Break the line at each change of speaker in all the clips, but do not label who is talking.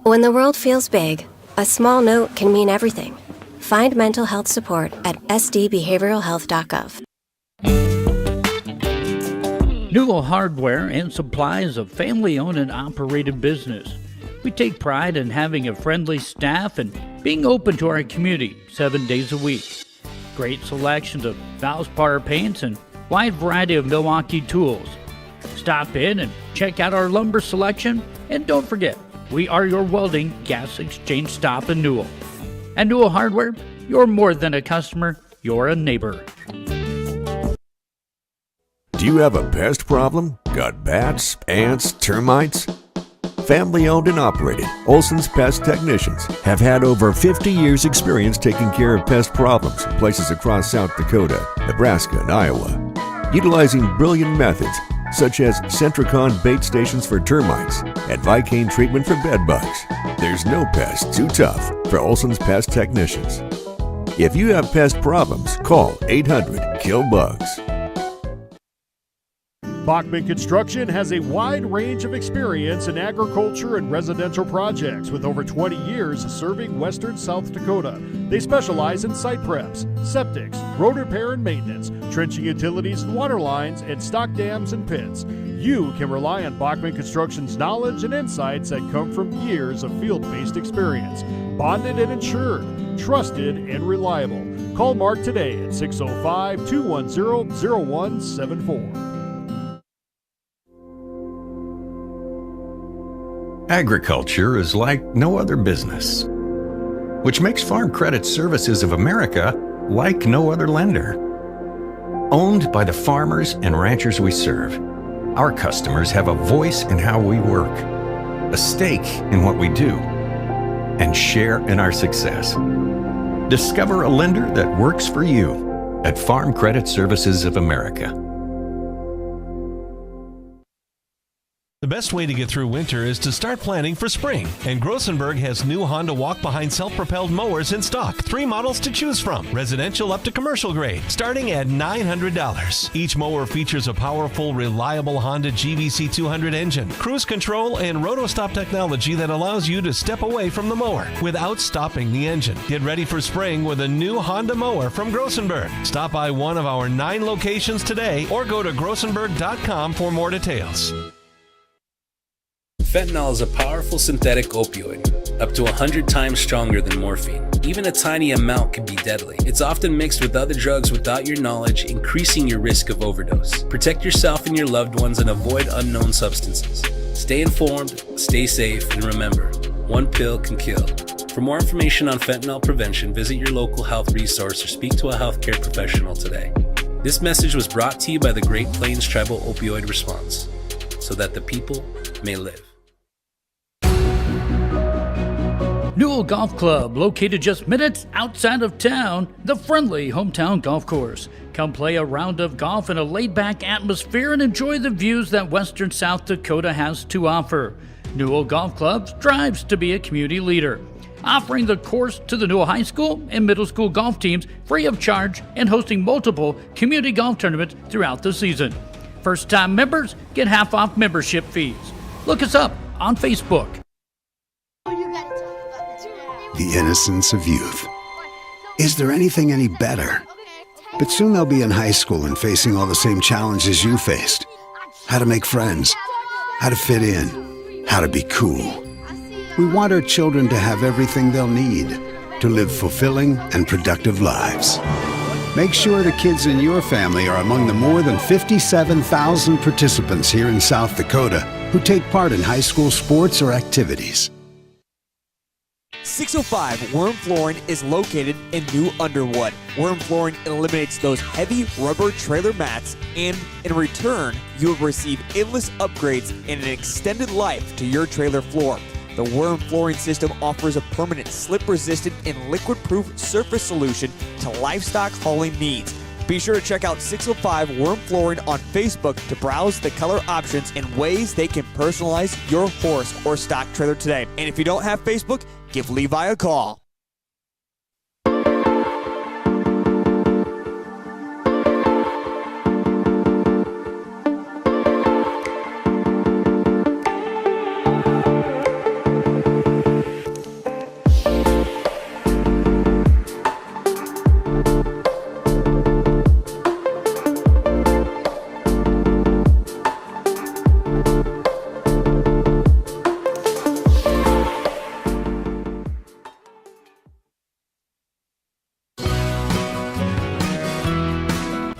When the world feels big, a small note can mean everything. Find mental health support at sdbehavioralhealth.gov.
Newell Hardware and Supply is a family-owned and operated business. We take pride in having a friendly staff and being open to our community 7 days a week. Great selections of Valspar paints and wide variety of Milwaukee tools. Stop in and check out our lumber selection, and don't forget, we are your welding gas exchange stop in Newell. At Newell Hardware, you're more than a customer, you're a neighbor.
Do you have a pest problem? Got bats, ants, termites? Family-owned and operated, Olson's Pest Technicians have had over 50 years' experience taking care of pest problems in places across South Dakota, Nebraska, and Iowa. Utilizing brilliant methods such as Centricon bait stations for termites and Vicane treatment for bed bugs. There's no pest too tough for Olson's Pest Technicians. If you have pest problems, call 800-KILL-BUGS.
Bachman Construction has a wide range of experience in agriculture and residential projects with over 20 years serving western South Dakota. They specialize in site preps, septics, road repair and maintenance, trenching utilities and water lines, and stock dams and pits. You can rely on Bachman Construction's knowledge and insights that come from years of field-based experience. Bonded and insured, trusted and reliable. Call Mark today at 605-210-0174.
Agriculture is like no other business, which makes Farm Credit Services of America like no other lender. Owned by the farmers and ranchers we serve, our customers have a voice in how we work, a stake in what we do, and share in our success. Discover a lender that works for you at Farm Credit Services of America.
The best way to get through winter is to start planning for spring. And Grossenberg has new Honda walk-behind self-propelled mowers in stock. 3 models to choose from, residential up to commercial grade, starting at $900. Each mower features a powerful, reliable Honda GVC 200 engine, cruise control, and roto-stop technology that allows you to step away from the mower without stopping the engine. Get ready for spring with a new Honda mower from Grossenberg. Stop by one of our 9 locations today or go to grossenberg.com for more details.
Fentanyl is a powerful synthetic opioid, up to 100 times stronger than morphine. Even a tiny amount can be deadly. It's often mixed with other drugs without your knowledge, increasing your risk of overdose. Protect yourself and your loved ones and avoid unknown substances. Stay informed, stay safe, and remember, one pill can kill. For more information on fentanyl prevention, visit your local health resource or speak to a healthcare professional today. This message was brought to you by the Great Plains Tribal Opioid Response, so that the people may live.
Newell Golf Club, located just minutes outside of town, the friendly hometown golf course. Come play a round of golf in a laid-back atmosphere and enjoy the views that western South Dakota has to offer. Newell Golf Club strives to be a community leader, offering the course to the Newell High School and middle school golf teams free of charge and hosting multiple community golf tournaments throughout the season. First-time members get half off membership fees. Look us up on Facebook.
The innocence of youth. Is there anything any better? But soon they'll be in high school and facing all the same challenges you faced. How to make friends, how to fit in, how to be cool. We want our children to have everything they'll need to live fulfilling and productive lives. Make sure the kids in your family are among the more than 57,000 participants here in South Dakota who take part in high school sports or activities.
605 Worm Flooring is located in New Underwood. Worm Flooring eliminates those heavy rubber trailer mats, and in return, you will receive endless upgrades and an extended life to your trailer floor. The Worm Flooring system offers a permanent slip-resistant and liquid-proof surface solution to livestock hauling needs. Be sure to check out 605 Worm Flooring on Facebook to browse the color options and ways they can personalize your horse or stock trailer today. And if you don't have Facebook, give Levi a call.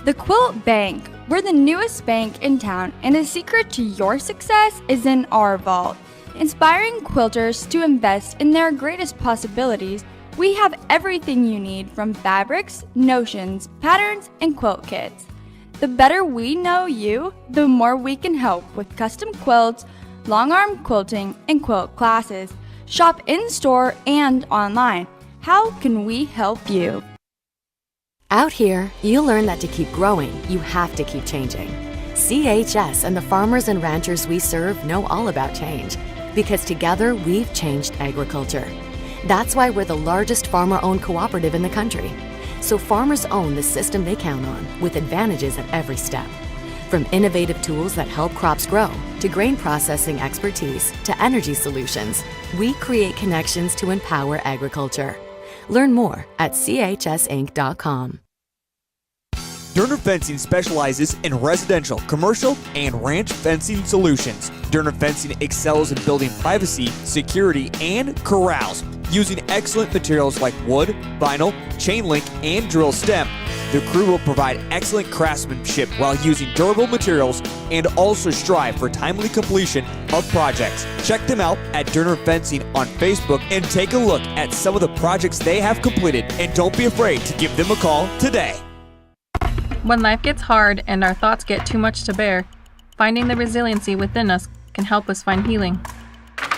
The Quilt Bank. We're the newest bank in town, and the secret to your success is in our vault. Inspiring quilters to invest in their greatest possibilities, we have everything you need from fabrics, notions, patterns, and quilt kits. The better we know you, the more we can help with custom quilts, long arm quilting, and quilt classes. Shop in-store and online. How can we help you?
Out here, you learn that to keep growing, you have to keep changing. CHS and the farmers and ranchers we serve know all about change, because together we've changed agriculture. That's why we're the largest farmer-owned cooperative in the country. So farmers own the system they count on, with advantages at every step. From innovative tools that help crops grow, to grain processing expertise, to energy solutions, we create connections to empower agriculture. Learn more at chsinc.com.
Durner Fencing specializes in residential, commercial, and ranch fencing solutions. Durner Fencing excels in building privacy, security, and corrals. Using excellent materials like wood, vinyl, chain link, and drill stem, the crew will provide excellent craftsmanship while using durable materials and also strive for timely completion of projects. Check them out at Durner Fencing on Facebook and take a look at some of the projects they have completed, and don't be afraid to give them a call today.
When life gets hard and our thoughts get too much to bear, finding the resiliency within us can help us find healing.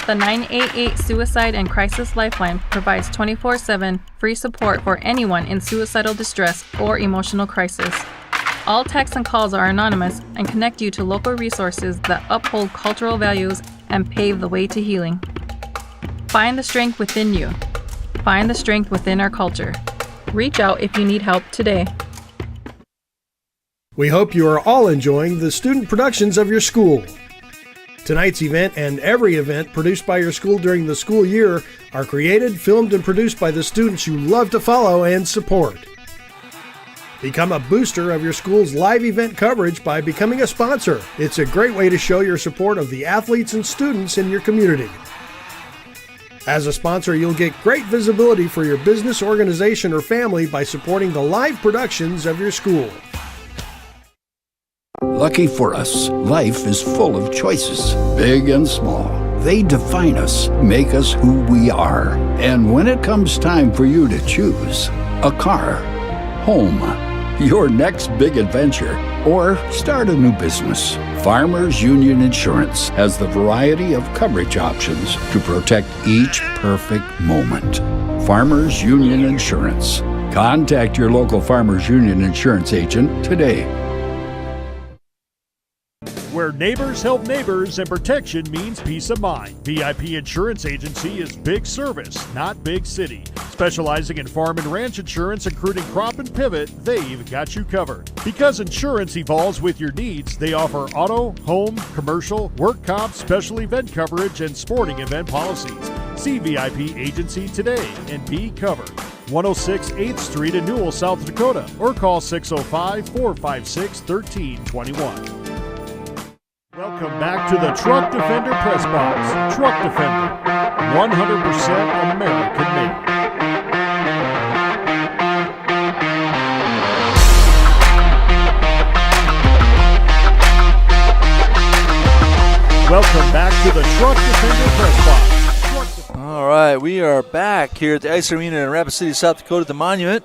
The 988 Suicide and Crisis Lifeline provides 24/7 free support for anyone in suicidal distress or emotional crisis. All texts and calls are anonymous and connect you to local resources that uphold cultural values and pave the way to healing. Find the strength within you. Find the strength within our culture. Reach out if you need help today.
We hope you are all enjoying the student productions of your school. Tonight's event and every event produced by your school during the school year are created, filmed, and produced by the students you love to follow and support. Become a booster of your school's live event coverage by becoming a sponsor. It's a great way to show your support of the athletes and students in your community. As a sponsor, you'll get great visibility for your business, organization, or family by supporting the live productions of your school.
Lucky for us, life is full of choices, big and small. They define us, make us who we are. And when it comes time for you to choose, a car, home, your next big adventure, or start a new business, Farmers Union Insurance has the variety of coverage options to protect each perfect moment. Farmers Union Insurance. Contact your local Farmers Union Insurance agent today.
Where neighbors help neighbors and protection means peace of mind. VIP Insurance Agency is big service, not big city. Specializing in farm and ranch insurance, including crop and pivot, they've got you covered. Because insurance evolves with your needs, they offer auto, home, commercial, work comp, special event coverage, and sporting event policies. See VIP Agency today and be covered. 106 8th Street in Newell, South Dakota, or call 605-456-1321. Welcome back to the Truck Defender Press Box. Truck Defender, 100% American made. Welcome back to the Truck Defender Press Box.
All right, we are back here at the Ice Arena in Rapid City, South Dakota, at the Monument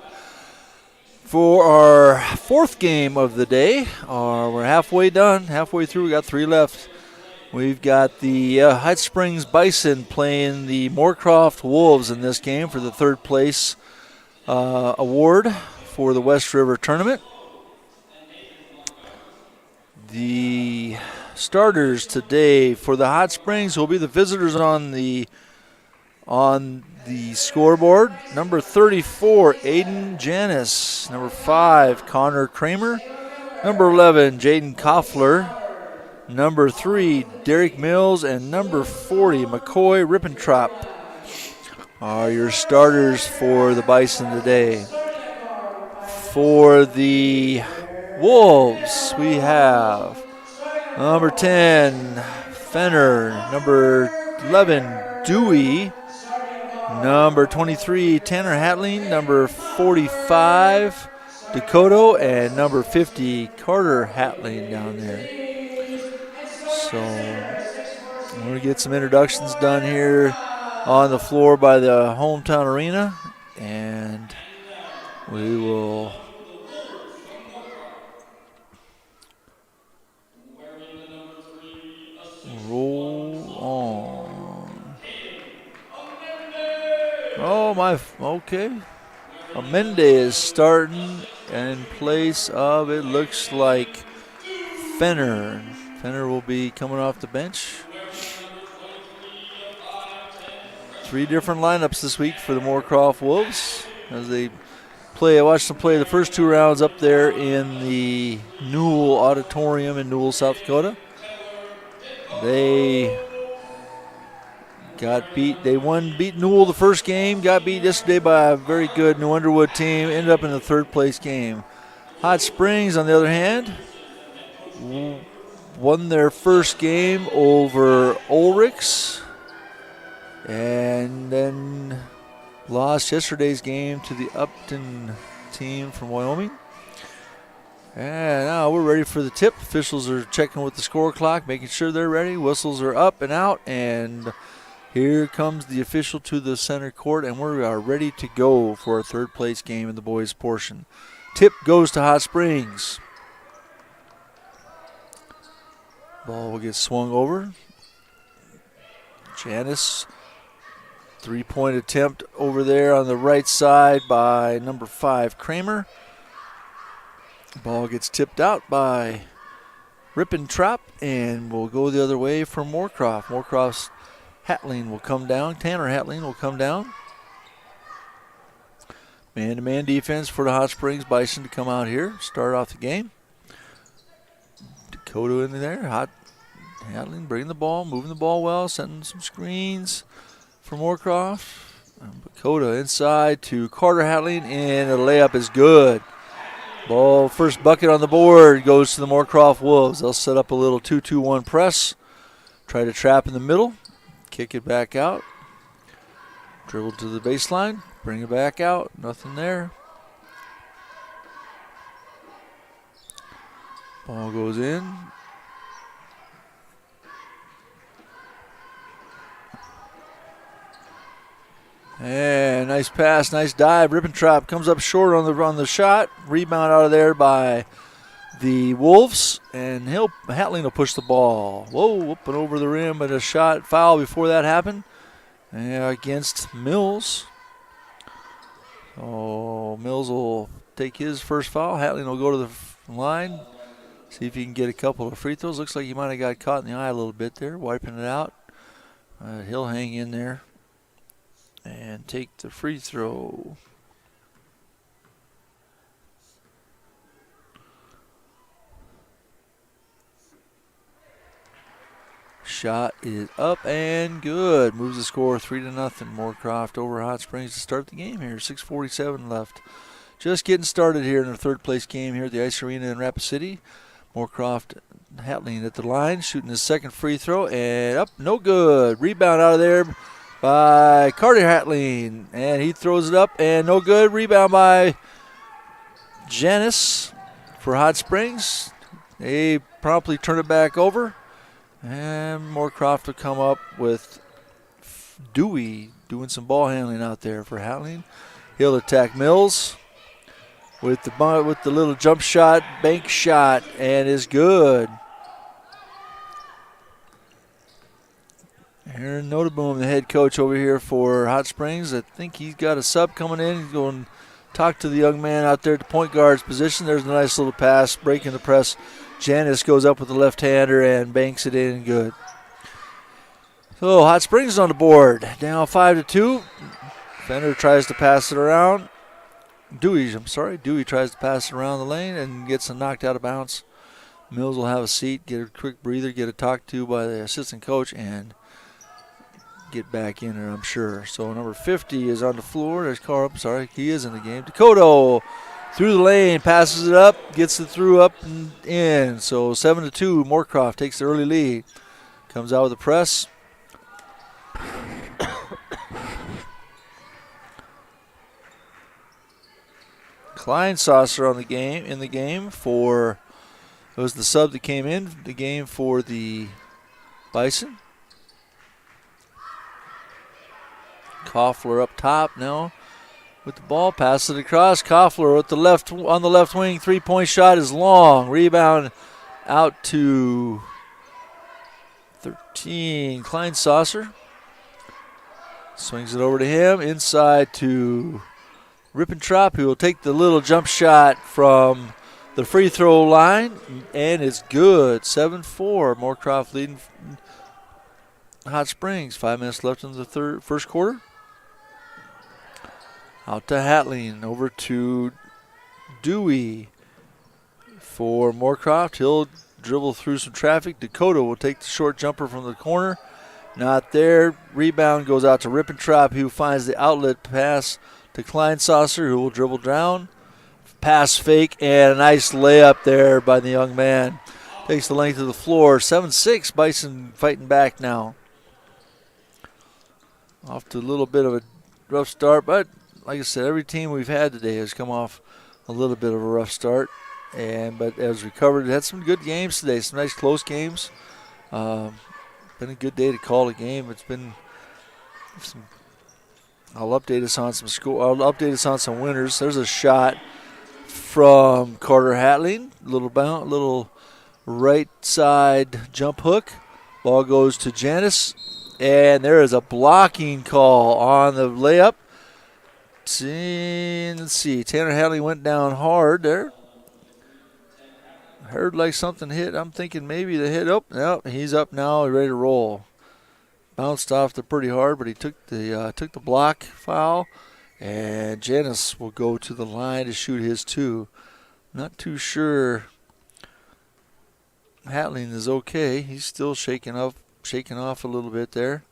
for our fourth game of the day. We're halfway done, halfway through. We got three left. We've got the Hot Springs Bison playing the Moorcroft Wolves in this game for the third place award for the West River Tournament. The starters today for the Hot Springs will be the visitors on the scoreboard. Number 34, Aiden Janis. Number 5, Connor Kramer. Number 11, Jaden Koffler. Number 3, Derek Mills. And number 40, McCoy Rippentrop are your starters for the Bison today. For the Wolves, we have number 10, Fenner. Number 11, Dewey. Number 23, Tanner Hatling. Number 45, Dakota and number 50, Carter Hatling down there. So we're going to get some introductions done here on the floor by the hometown arena, and we will roll on. Oh, okay. Amende is starting in place of, it looks like, Fenner. Fenner will be coming off the bench. 3 different lineups this week for the Moorcroft Wolves as they play. I watched them play the first 2 rounds up there in the Newell Auditorium in Newell, South Dakota. They got beat. They beat Newell the first game, got beat yesterday by a very good New Underwood team, ended up in the 3rd place game. Hot Springs, on the other hand, won their first game over Ulrichs and then lost yesterday's game to the Upton team from Wyoming. And now we're ready for the tip. Officials are checking with the score clock, making sure they're ready. Whistles are up and out, and here comes the official to the center court, and we are ready to go for our 3rd place game in the boys' portion. Tip goes to Hot Springs. Ball will get swung over. Janice, 3-point attempt over there on the right side by number 5, Kramer. Ball gets tipped out by Rippentrop and will go the other way for Moorcroft. Moorcroft's Hatling will come down. Tanner Hatling will come down. Man-to-man defense for the Hot Springs Bison to come out here, start off the game. Dakota in there. Hatling bringing the ball, moving the ball well, sending some screens for Moorcroft. Dakota inside to Carter Hatling, and the layup is good. Ball, first bucket on the board goes to the Moorcroft Wolves. They'll set up a little 2-2-1 press, try to trap in the middle, kick it back out, dribble to the baseline, bring it back out, nothing there. Ball goes in. And nice pass, nice dive. Rippentrop comes up short on the shot. Rebound out of there by the Wolves, and Hatling will push the ball. Whoa, up and over the rim, but a shot foul before that happened against Mills. So Mills will take his first foul. Hatling will go to the line, see if he can get a couple of free throws. Looks like he might have got caught in the eye a little bit there, wiping it out. He'll hang in there and take the free throw. Shot is up and good. Moves the score 3-0. Moorcroft over Hot Springs to start the game here. 6:47 left. Just getting started here in our 3rd place game here at the Ice Arena in Rapid City. Moorcroft Hatling at the line, shooting his 2nd free throw, and up, no good. Rebound out of there by Carter Hatling, and he throws it up, and no good. Rebound by Janice for Hot Springs. They promptly turn it back over, and Moorcroft will come up with Dewey doing some ball handling out there for Hatling. He'll attack Mills with the little jump shot, bank shot, and is good. Aaron Noteboom, the head coach over here for Hot Springs. I think he's got a sub coming in. He's going to talk to the young man out there at the point guard's position. There's a nice little pass, breaking the press. Janice goes up with the left-hander and banks it in good. So Hot Springs is on the board. Down 5-2. Fender tries to pass it around. Dewey tries to pass it around the lane and gets it knocked out of bounds. Mills will have a seat, get a quick breather, get a talk to by the assistant coach, and get back in there, I'm sure. So number 50 is on the floor. There's Carl. He is in the game. Dakota through the lane, passes it up, gets it through up and in. So 7-2. Moorcroft takes the early lead. Comes out with a press. Klein Saucer in the game for, it was the sub that came in the game for the Bison. Koffler up top now with the ball, pass it across. Koffler with on the left wing, 3-point shot is long. Rebound out to 13. Klein Saucer swings it over to him, inside to Rippentrop, who will take the little jump shot from the free throw line, and it's good. 7-4. Moorcroft leading Hot Springs. 5 minutes left in the first quarter. Out to Hatling, over to Dewey for Moorcroft. He'll dribble through some traffic. Dakota will take the short jumper from the corner. Not there. Rebound goes out to Rippentrop, who finds the outlet pass to Klein Saucer, who will dribble down. Pass fake, and a nice layup there by the young man. Takes the length of the floor. 7-6, Bison fighting back now. Off to a little bit of a rough start, but like I said, every team we've had today has come off a little bit of a rough start, but has recovered. Had some good games today, some nice close games. Been a good day to call a game. It's been some. I'll update us on some score. I'll update us on some winners. There's a shot from Carter Hatling, little right side jump hook. Ball goes to Janice, and there is a blocking call on the layup. Let's see. Tanner Hadley went down hard there. Heard like something hit. I'm thinking maybe the hit. Oh, no, he's up now. He's ready to roll. Bounced off there pretty hard, but he took the block foul. And Janice will go to the line to shoot his two. Not too sure. Hatling is okay. He's still shaking off a little bit there.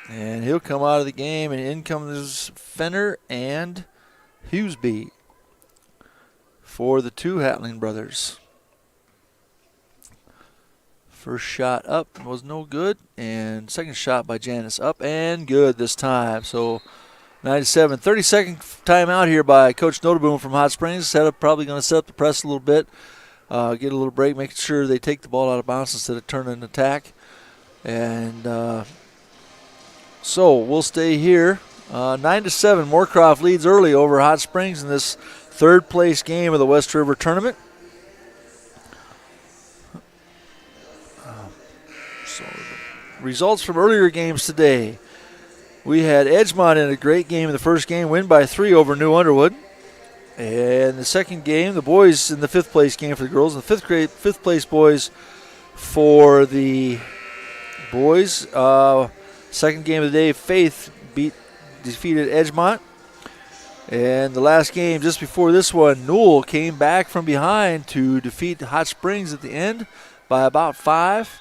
And he'll come out of the game, and in comes Fenner and Hughesby for the two Hatling brothers. First shot up was no good, and second shot by Janice up and good this time. So 97, 30-second timeout here by Coach Notaboom from Hot Springs. Probably going to set up the press a little bit, get a little break, making sure they take the ball out of bounds instead of turning an attack. And so we'll stay here. 9-7, Moorcroft leads early over Hot Springs in this third place game of the West River Tournament. So results from earlier games today. We had Edgemont in a great game in the first game, win by 3 over New Underwood. And the second game, the boys in the fifth place game for the girls, and the fifth place boys for the boys. Second game of the day, Faith defeated Edgemont. And the last game, just before this one, Newell came back from behind to defeat Hot Springs at the end by about 5.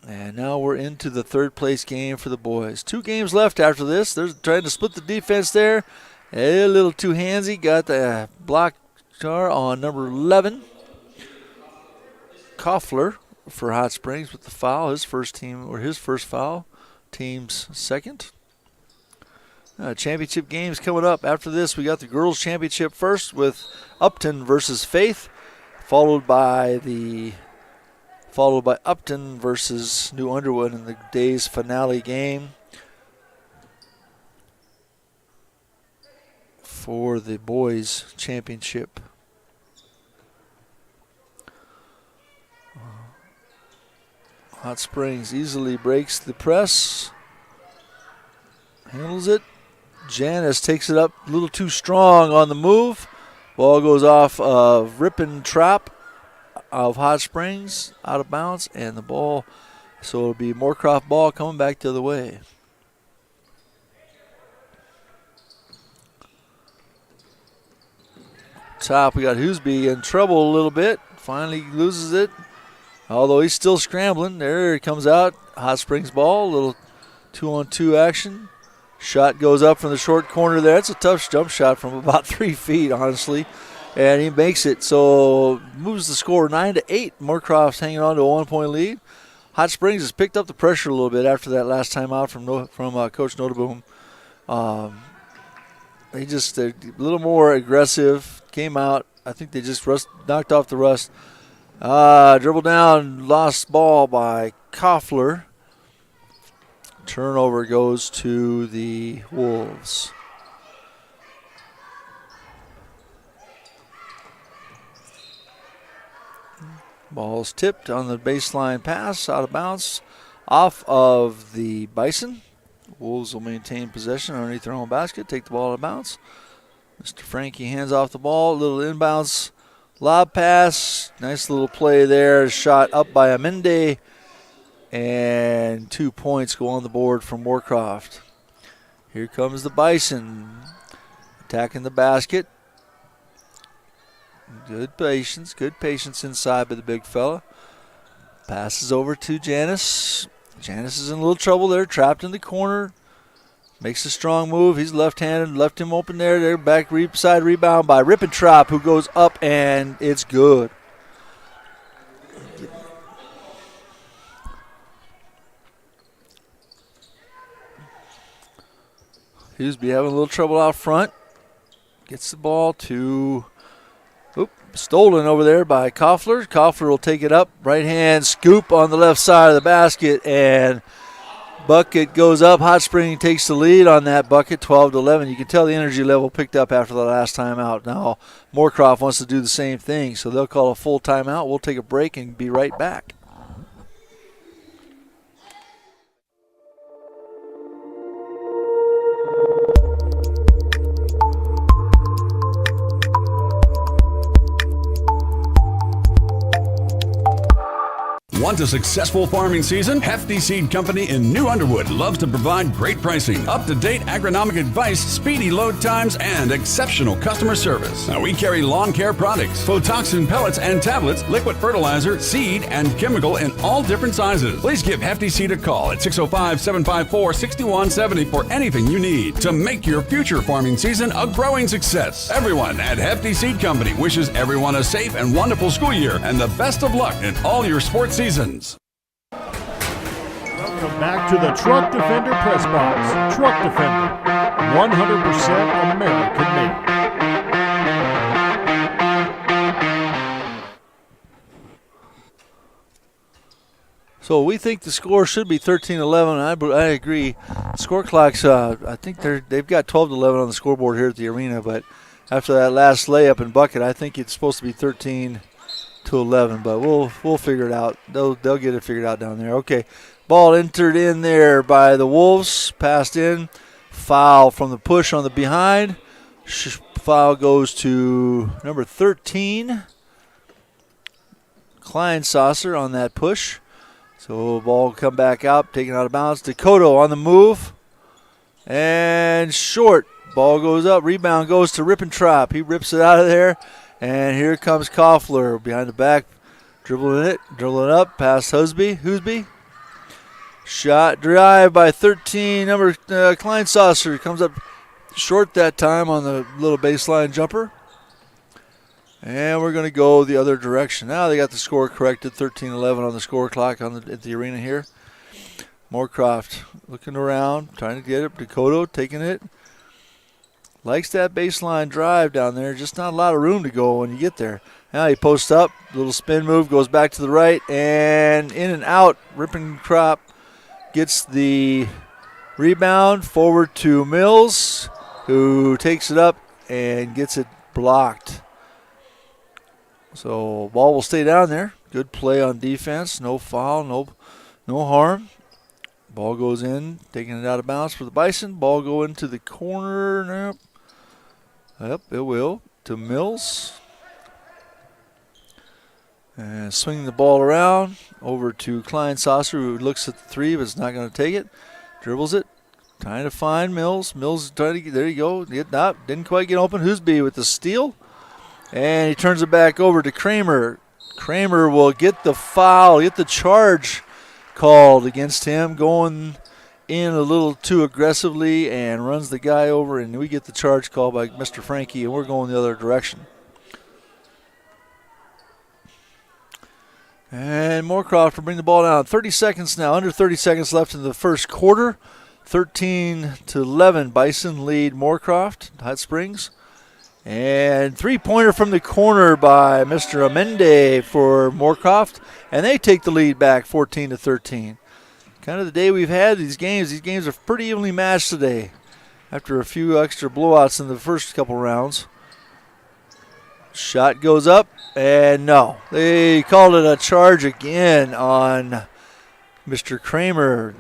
And now we're into the third place game for the boys. 2 games left after this. They're trying to split the defense there. A little too handsy. Got the block jar on number 11. Koffler for Hot Springs with the foul. His first foul. Team's second. Championship games coming up. After this, we got the girls' championship first with Upton versus Faith, followed by Upton versus New Underwood in the day's finale game for the boys' championship. Hot Springs easily breaks the press, handles it. Janice takes it up a little too strong on the move. Ball goes off of Rippentrop of Hot Springs, out of bounds, and the ball, so it'll be Moorcroft ball coming back the other way. Top, we got Hughesby in trouble a little bit. Finally loses it, although he's still scrambling. There he comes out. Hot Springs ball, a little 2-on-2 action. Shot goes up from the short corner there. It's a tough jump shot from about 3 feet, honestly. And he makes it, so moves the score 9-8. Moorcroft's hanging on to a 1-point lead. Hot Springs has picked up the pressure a little bit after that last time out from Coach Notaboom. They're a little more aggressive. Came out. I think they just knocked off the rust. Dribble down, lost ball by Koffler. Turnover goes to the Wolves. Ball's tipped on the baseline pass, out of bounds, off of the Bison. Wolves will maintain possession underneath their own basket, take the ball out of bounds. Mr. Frankie hands off the ball, little inbounds, lob pass, nice little play there, shot up by Amende, and 2 points go on the board from Moorcroft. Here comes the Bison, attacking the basket. Good patience inside by the big fella. Passes over to Janice. Janice is in a little trouble there, trapped in the corner. Makes a strong move. He's left-handed, left him open there. They're back side rebound by Rippentrop, who goes up, and it's good. Huseby having a little trouble out front. Gets the ball to... stolen over there by Koffler. Koffler will take it up. Right hand scoop on the left side of the basket, and bucket goes up. Hot Spring takes the lead on that bucket, 12-11. You can tell the energy level picked up after the last time out. Now Moorcroft wants to do the same thing, so they'll call a full timeout. We'll take a break and be right back.
Want a successful farming season? Hefty Seed Company in New Underwood loves to provide great pricing, up-to-date agronomic advice, speedy load times, and exceptional customer service. Now, we carry lawn care products, photoxin pellets and tablets, liquid fertilizer, seed, and chemical in all different sizes. Please give Hefty Seed a call at 605-754-6170 for anything you need to make your future farming season a growing success. Everyone at Hefty Seed Company wishes everyone a safe and wonderful school year and the best of luck in all your sports seasons.
Welcome back to the Truck Defender Press Box. Truck Defender, 100% American made.
So we think the score should be 13-11. I agree. Score clocks, I think they've got 12-11 on the scoreboard here at the arena, but after that last layup and bucket, I think it's supposed to be 13-11, but we'll figure it out. They'll get it figured out down there. Okay, ball entered in there by the Wolves, passed in, foul from the push on the behind. Foul goes to number 13, Kleinsasser on that push. So ball will come back out, taken out of bounds. Dakota on the move, and short. Ball goes up, rebound goes to Rippentrop. He rips it out of there. And here comes Koffler behind the back, dribbling up past Huseby. Shot drive by 13, number Kleinsasser. Comes up short that time on the little baseline jumper. And we're going to go the other direction. Now they got the score corrected, 13-11 on the score clock at the arena here. Moorcroft looking around, trying to get it. Dakota taking it. Likes that baseline drive down there. Just not a lot of room to go when you get there. Now he posts up. Little spin move. Goes back to the right. And in and out. Rippentrop gets the rebound. Forward to Mills, who takes it up and gets it blocked. So ball will stay down there. Good play on defense. No foul. No harm. Ball goes in. Taking it out of bounds for the Bison. Ball go into the corner. Yep, it will. To Mills. And swinging the ball around. Over to Kleinsasser, who looks at the three, but is not going to take it. Dribbles it. Trying to find Mills. Mills trying to get, there you go. Didn't quite get open. Huseby with the steal. And he turns it back over to Kramer. Kramer will get the foul, get the charge called against him, going in a little too aggressively and runs the guy over, and we get the charge called by Mr. Frankie, and we're going the other direction. And Moorcroft will bring the ball down. 30 seconds now, under 30 seconds left in the first quarter. 13-11, Bision lead Moorcroft, Hot Springs. And three-pointer from the corner by Mr. Amende for Moorcroft. And they take the lead back 14-13. Kind of the day we've had these games. These games are pretty evenly matched today after a few extra blowouts in the first couple rounds. Shot goes up, and no. They called it a charge again on Mr. Kramer.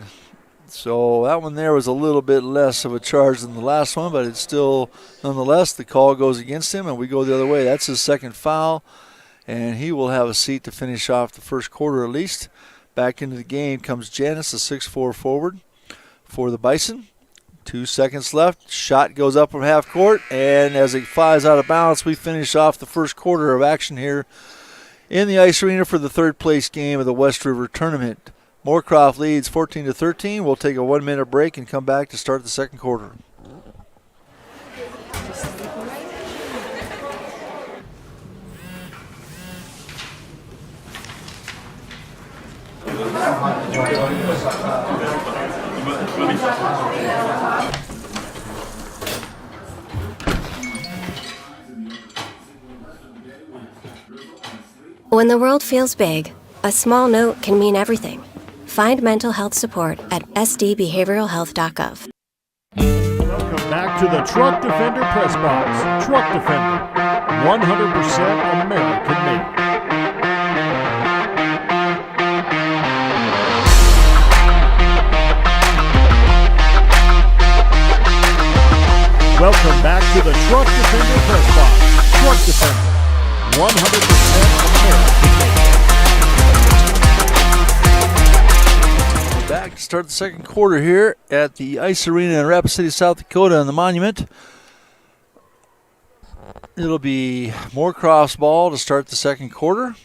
So that one there was a little bit less of a charge than the last one, but it's still, nonetheless, the call goes against him, and we go the other way. That's his second foul, and he will have a seat to finish off the first quarter at least. Back into the game comes Janice, the 6'4" forward for the Bision. 2 seconds left. Shot goes up from half court, and as it flies out of bounds, we finish off the first quarter of action here in the ice arena for the third place game of the West River Tournament. Moorcroft leads 14-13. We'll take a 1-minute break and come back to start the second quarter.
When the world feels big, a small note can mean everything. Find mental health support at sdbehavioralhealth.gov.
Welcome back to the Truck Defender Press Box. Truck Defender, 100% American made. Welcome back to the Truck Defender Press Box. Truck Defender, 100% American made.
Back to start the second quarter here at the Ice Arena in Rapid City, South Dakota on the Monument. It'll be Moorcroft's ball to start the second quarter.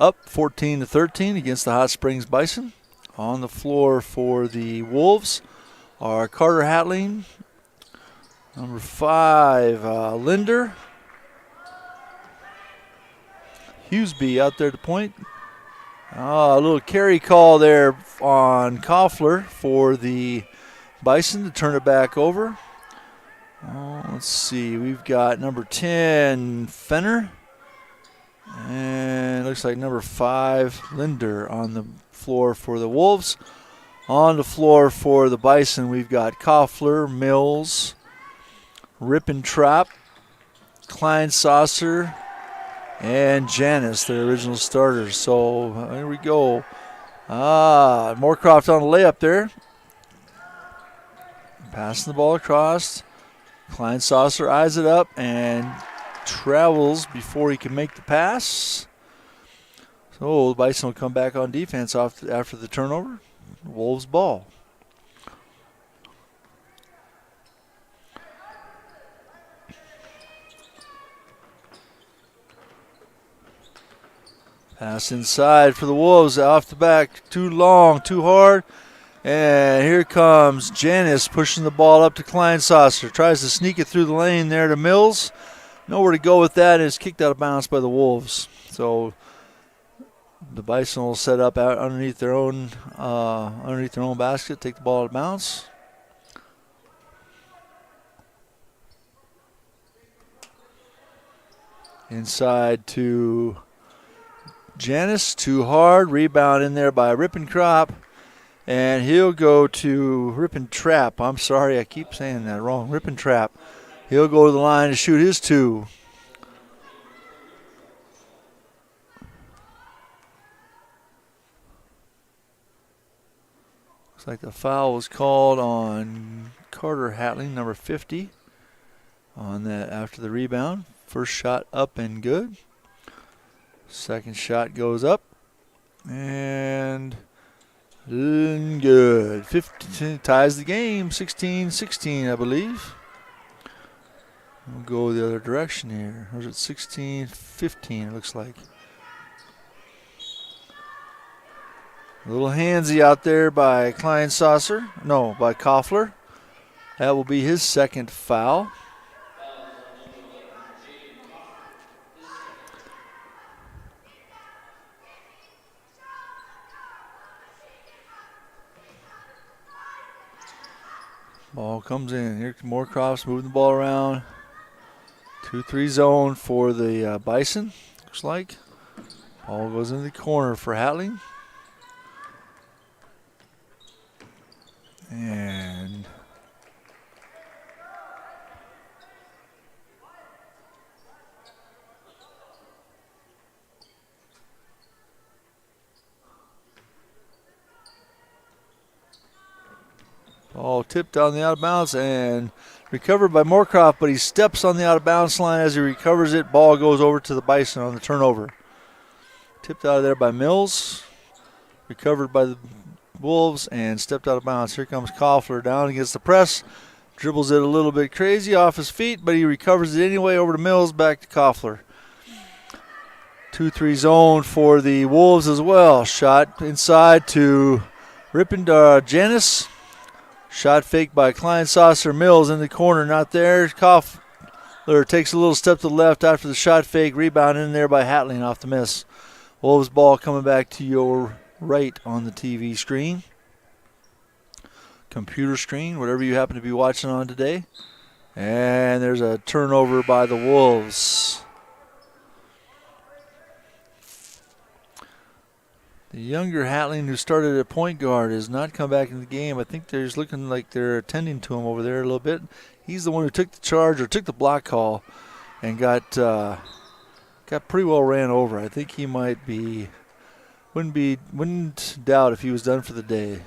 Up 14-13 against the Hot Springs Bision. On the floor for the Wolves are Carter Hatling, number 5, Linder. Hughesby out there to point. A little carry call there on Koffler for the Bision to turn it back over. Let's see. We've got number 10, Fenner. And looks like number 5, Linder on the floor for the Wolves. On the floor for the Bision, we've got Koffler, Mills, Rippentrap, Klein Saucer, and Janice, their original starters. So here we go. Moorcroft on the layup there. Passing the ball across. Klein Saucer eyes it up and travels before he can make the pass. So the Bision will come back on defense after the turnover. Wolves ball. Pass inside for the Wolves, off the back, too long, too hard. And here comes Janice pushing the ball up to Klein Saucer. Tries to sneak it through the lane there to Mills. Nowhere to go with that, and it's kicked out of bounds by the Wolves. So the Bision will set up out underneath their own basket, take the ball out of bounds. Inside to Janice, too hard. Rebound in there by Rippentrap. And he'll go to Rippentrap. I'm sorry, I keep saying that wrong. Rippentrap. He'll go to the line to shoot his 2. Looks like the foul was called on Carter Hatling, number 50, on that after the rebound. First shot up and good. Second shot goes up and good. 50 ties the game. 16-16, I believe. We'll go the other direction here. Or is it 16-15? It looks like. A little handsy out there by Klein Saucer. No, by Koffler. That will be his second foul. Ball comes in. Here Moorcroft's moving the ball around. 2-3 zone for the Bison, looks like. Ball goes in the corner for Hatling. And ball tipped on the out of bounds and recovered by Moorcroft, but he steps on the out of bounds line as he recovers it. Ball goes over to the Bison on the turnover. Tipped out of there by Mills. Recovered by the Wolves and stepped out of bounds. Here comes Koffler down against the press. Dribbles it a little bit crazy off his feet, but he recovers it anyway over to Mills, back to Koffler. 2-3 zone for the Wolves as well. Shot inside to Janis. Shot fake by Kleinsasser. Mills in the corner, not there. Koffler takes a little step to the left after the shot fake. Rebound in there by Hatling off the miss. Wolves ball coming back to your right on the TV screen. Computer screen, whatever you happen to be watching on today. And there's a turnover by the Wolves. The younger Hatling, who started at point guard, has not come back in the game. I think they're just looking like they're attending to him over there a little bit. He's the one who took the charge or took the block call and got pretty well ran over. I think he might be, wouldn't doubt if he was done for the day.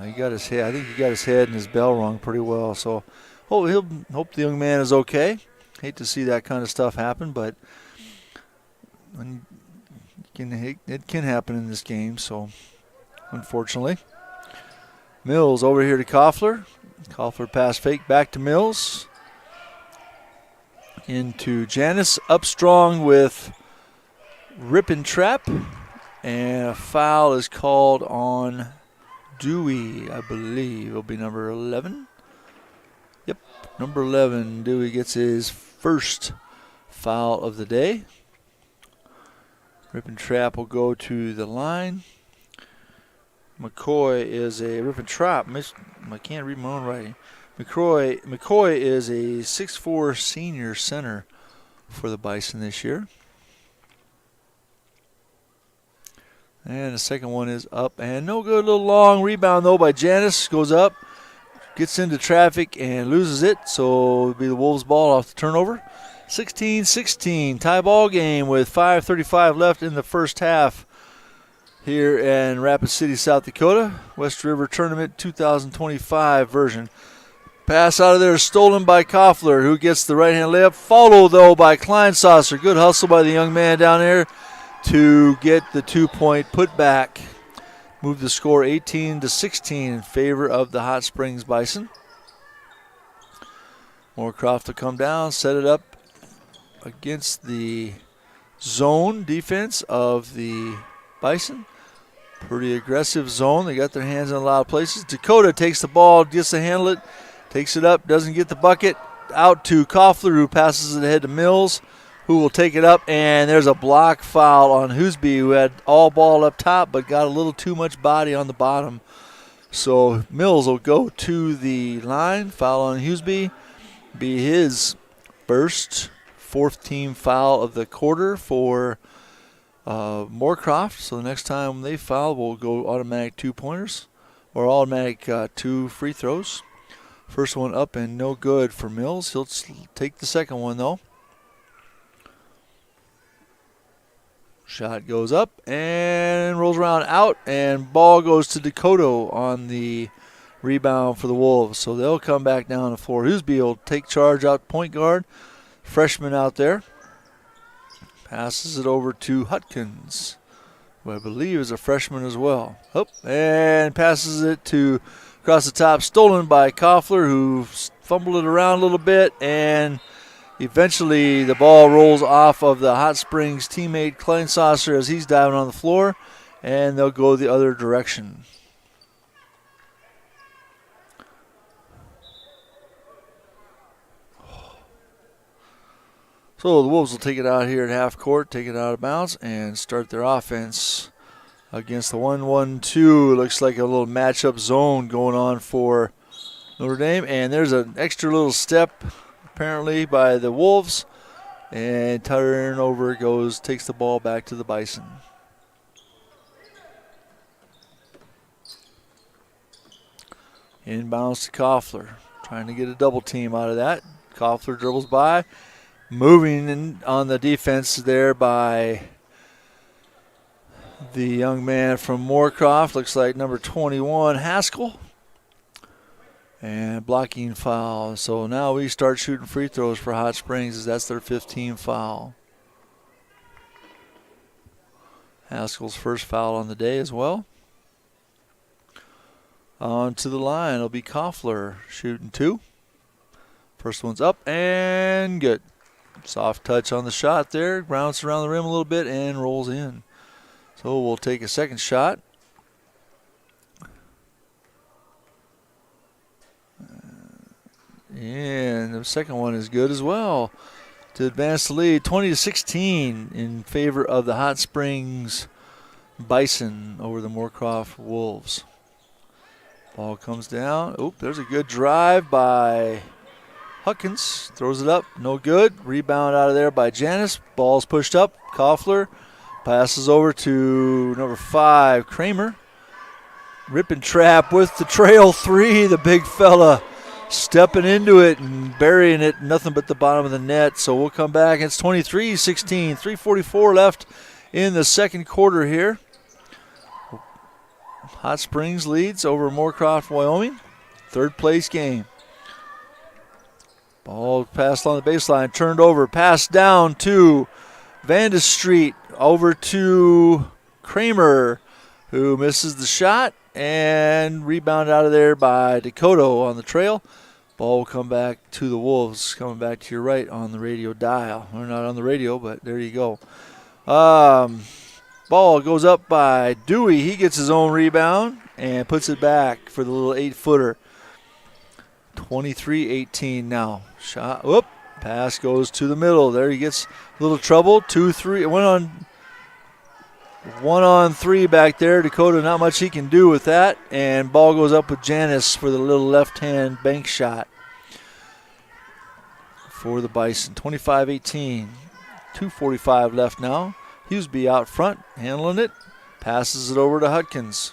He got his head. I think he got his head and his bell rung pretty well. So, he'll hope the young man is okay. Hate to see that kind of stuff happen, but it can happen in this game. So, unfortunately, Mills over here to Koffler. Koffler pass fake back to Mills. Into Janis, up strong with Rip and Trap, and a foul is called on Dewey, I believe. It'll be number 11. Yep, number 11. Dewey gets his first foul of the day. Rip and Trap will go to the line. McCoy is a Rip and Trap. I can't read my own writing. McCoy is a 6'4" senior center for the Bison this year. And the second one is up and no good. A little long rebound, though, by Janis. Goes up, gets into traffic, and loses it. So it'll be the Wolves' ball off the turnover. 16-16, tie ball game with 5:35 left in the first half here in Rapid City, South Dakota. West River Tournament 2025 version. Pass out of there stolen by Koffler, who gets the right-hand layup. Followed, though, by Kleinsasser. Good hustle by the young man down there to get the 2-point putback. Move the score 18-16 in favor of the Hot Springs Bison. Moorcroft will come down, set it up against the zone defense of the Bison. Pretty aggressive zone. They got their hands in a lot of places. Dakota takes the ball, gets to handle it. Takes it up, doesn't get the bucket. Out to Koffler, who passes it ahead to Mills, who will take it up. And there's a block foul on Hoosby, who had all ball up top but got a little too much body on the bottom. So Mills will go to the line. Foul on Hoosby. Be his first fourth team foul of the quarter for Moorcroft. So the next time they foul, we'll go automatic 2-pointers or automatic 2 free throws. First one up and no good for Mills. He'll take the second one, though. Shot goes up and rolls around out, and ball goes to Dakota on the rebound for the Wolves. So they'll come back down the floor. Hoosby will take charge out point guard. Freshman out there. Passes it over to Hutkins, who I believe is a freshman as well. And passes it to across the top, stolen by Koffler, who fumbled it around a little bit, and eventually the ball rolls off of the Hot Springs teammate Kleinsasser as he's diving on the floor, and they'll go the other direction. So the Wolves will take it out here at half court, take it out of bounds, and start their offense against the 1-1-2. Looks like a little matchup zone going on for Notre Dame. And there's an extra little step apparently by the Wolves. And turnover goes, takes the ball back to the Bison. Inbounds to Koffler. Trying to get a double team out of that. Koffler dribbles by. Moving in on the defense there by the young man from Moorcroft. Looks like number 21, Haskell. And blocking foul. So now we start shooting free throws for Hot Springs as that's their 15th foul. Haskell's first foul on the day as well. On to the line, it'll be Koffler shooting 2. First one's up and good. Soft touch on the shot there. Bounces around the rim a little bit and rolls in. So we'll take a second shot. And the second one is good as well to advance the lead 20-16 in favor of the Hot Springs Bison over the Moorcroft Wolves. Ball comes down. Oop, there's a good drive by Huckins. Throws it up. No good. Rebound out of there by Janis. Ball's pushed up. Koffler passes over to number 5, Kramer. Rip and trap with the trail 3. The big fella stepping into it and burying it. Nothing but the bottom of the net. So we'll come back. It's 23-16. 3:44 left in the second quarter here. Hot Springs leads over Moorcroft, Wyoming. Third place game. Ball passed on the baseline, turned over, passed down to Vandus Street, over to Kramer, who misses the shot, and rebound out of there by Dakota on the trail. Ball will come back to the Wolves, coming back to your right on the radio dial. We're not on the radio, but there you go. Ball goes up by Dewey. He gets his own rebound and puts it back for the little 8-footer. 23-18 now. Shot. Whoop. Pass goes to the middle. There he gets a little trouble. 2-3. One on 3 back there. Dakota, not much he can do with that. And ball goes up with Janis for the little left-hand bank shot for the Bison. 25-18. 2:45 left now. Hughesby out front, handling it. Passes it over to Hutkins.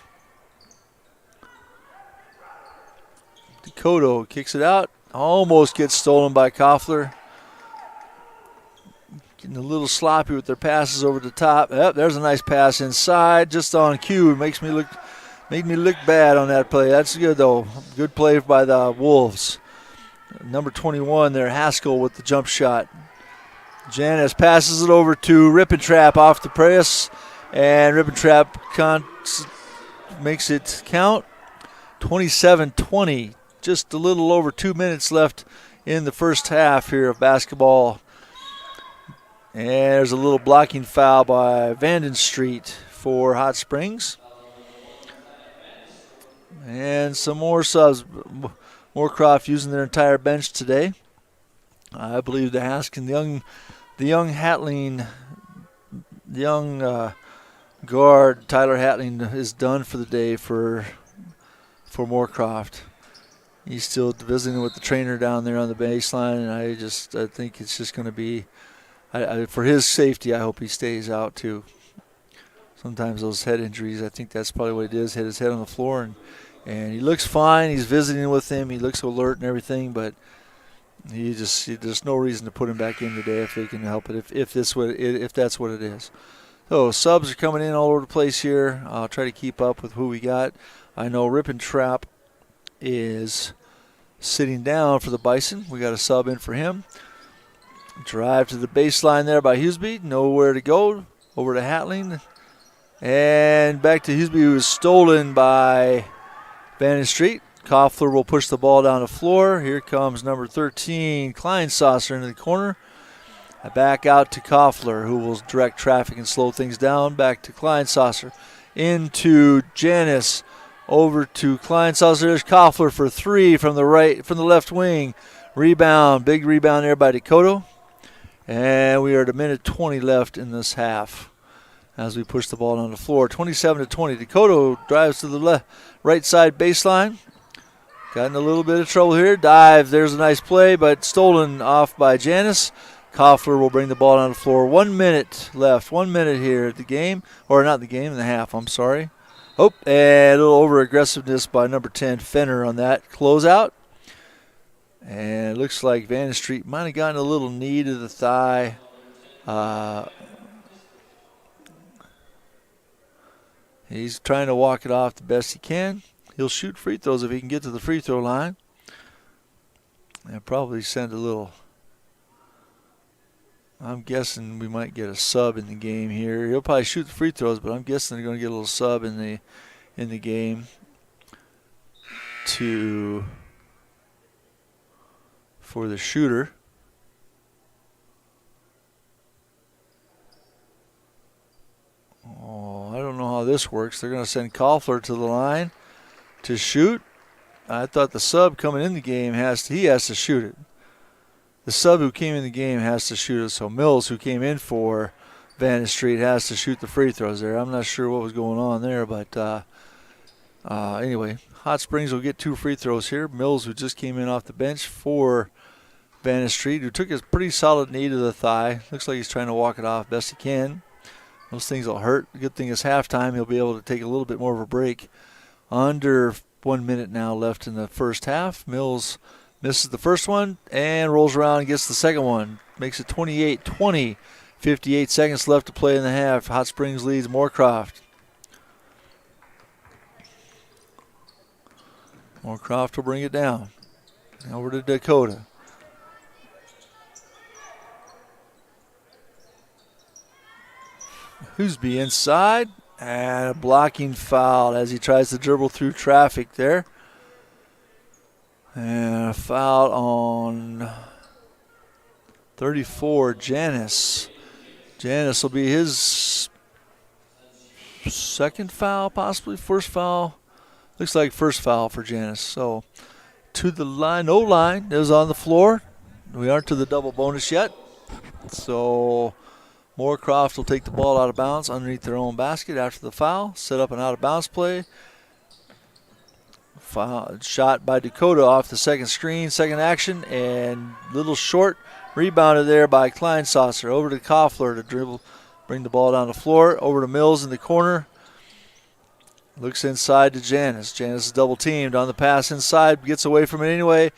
Dakota kicks it out. Almost gets stolen by Koffler. Getting a little sloppy with their passes over the top. Yep, there's a nice pass inside, just on cue. Made me look bad on that play. That's good though. Good play by the Wolves. Number 21 there, Haskell with the jump shot. Janis passes it over to Rip and Trap off the press, and Rip and Trap makes it count. 27-20. Just a little over 2 minutes left in the first half here of basketball. And there's a little blocking foul by Vanden Street for Hot Springs. And some more subs. Moorcroft using their entire bench today. I believe the young guard Tyler Hatling is done for the day for Moorcroft. He's still visiting with the trainer down there on the baseline, and I think it's just going to be, for his safety, I hope he stays out too. Sometimes those head injuries, I think that's probably what it is. Hit his head on the floor, and he looks fine. He's visiting with him. He looks alert and everything, but there's no reason to put him back in today if they can help it. If that's what it is. So subs are coming in all over the place here. I'll try to keep up with who we got. I know Rip and Trap is sitting down for the Bison. We got a sub in for him. Drive to the baseline there by Hughesby. Nowhere to go. Over to Hatling. And back to Hughesby, who was stolen by Vanden Street. Koffler will push the ball down the floor. Here comes number 13, Kleinsasser into the corner. Back out to Koffler, who will direct traffic and slow things down. Back to Kleinsasser. Into Janis. Over to Kleinsasser. There's Koffler for 3 from the left wing. Rebound. Big rebound there by Dakota. And we are at a minute 20 left in this half as we push the ball down the floor. 27-20. Dakota drives to the right side baseline. got in a little bit of trouble here. Dive, there's a nice play, but stolen off by Janice. Koffler will bring the ball down the floor. 1 minute left. 1 minute here at the game. Or not the game, in the half, I'm sorry. Oh, and a little over-aggressiveness by number 10, Fenner, on that closeout. And it looks like Van Street might have gotten a little knee to the thigh. He's trying to walk it off the best he can. He'll shoot free throws if he can get to the free throw line. And probably send a little... I'm guessing we might get a sub in the game here. He'll probably shoot the free throws, but I'm guessing they're going to get a little sub in the game for the shooter. Oh, I don't know how this works. They're going to send Koffler to the line to shoot. I thought the sub coming in the game has to shoot it. The sub who came in the game has to shoot it. So Mills, who came in for Van Street, has to shoot the free throws there. I'm not sure what was going on there, but anyway, Hot Springs will get 2 free throws here. Mills, who just came in off the bench for Van Street, who took his pretty solid knee to the thigh. Looks like he's trying to walk it off best he can. Those things will hurt. The good thing is halftime, he'll be able to take a little bit more of a break. Under 1 minute now left in the first half. Mills misses the first one and rolls around and gets the second one. Makes it 28-20. 58 seconds left to play in the half. Hot Springs leads Moorcroft. Moorcroft will bring it down. Over to Dakota. Hoosby inside. And a blocking foul as he tries to dribble through traffic there. And a foul on 34, Janice. Janice will be his second foul, possibly first foul. Looks like first foul for Janice. So to the line, no line is on the floor. We aren't to the double bonus yet. So Moorcroft will take the ball out of bounds underneath their own basket after the foul. Set up an out-of-bounds play. Foul, shot by Dakota off the second screen, second action, and little short. Rebounded there by Kleinsasser. Over to Koffler to dribble, bring the ball down the floor. Over to Mills in the corner. Looks inside to Janice. Janice is double teamed on the pass inside. Gets away from it anyway.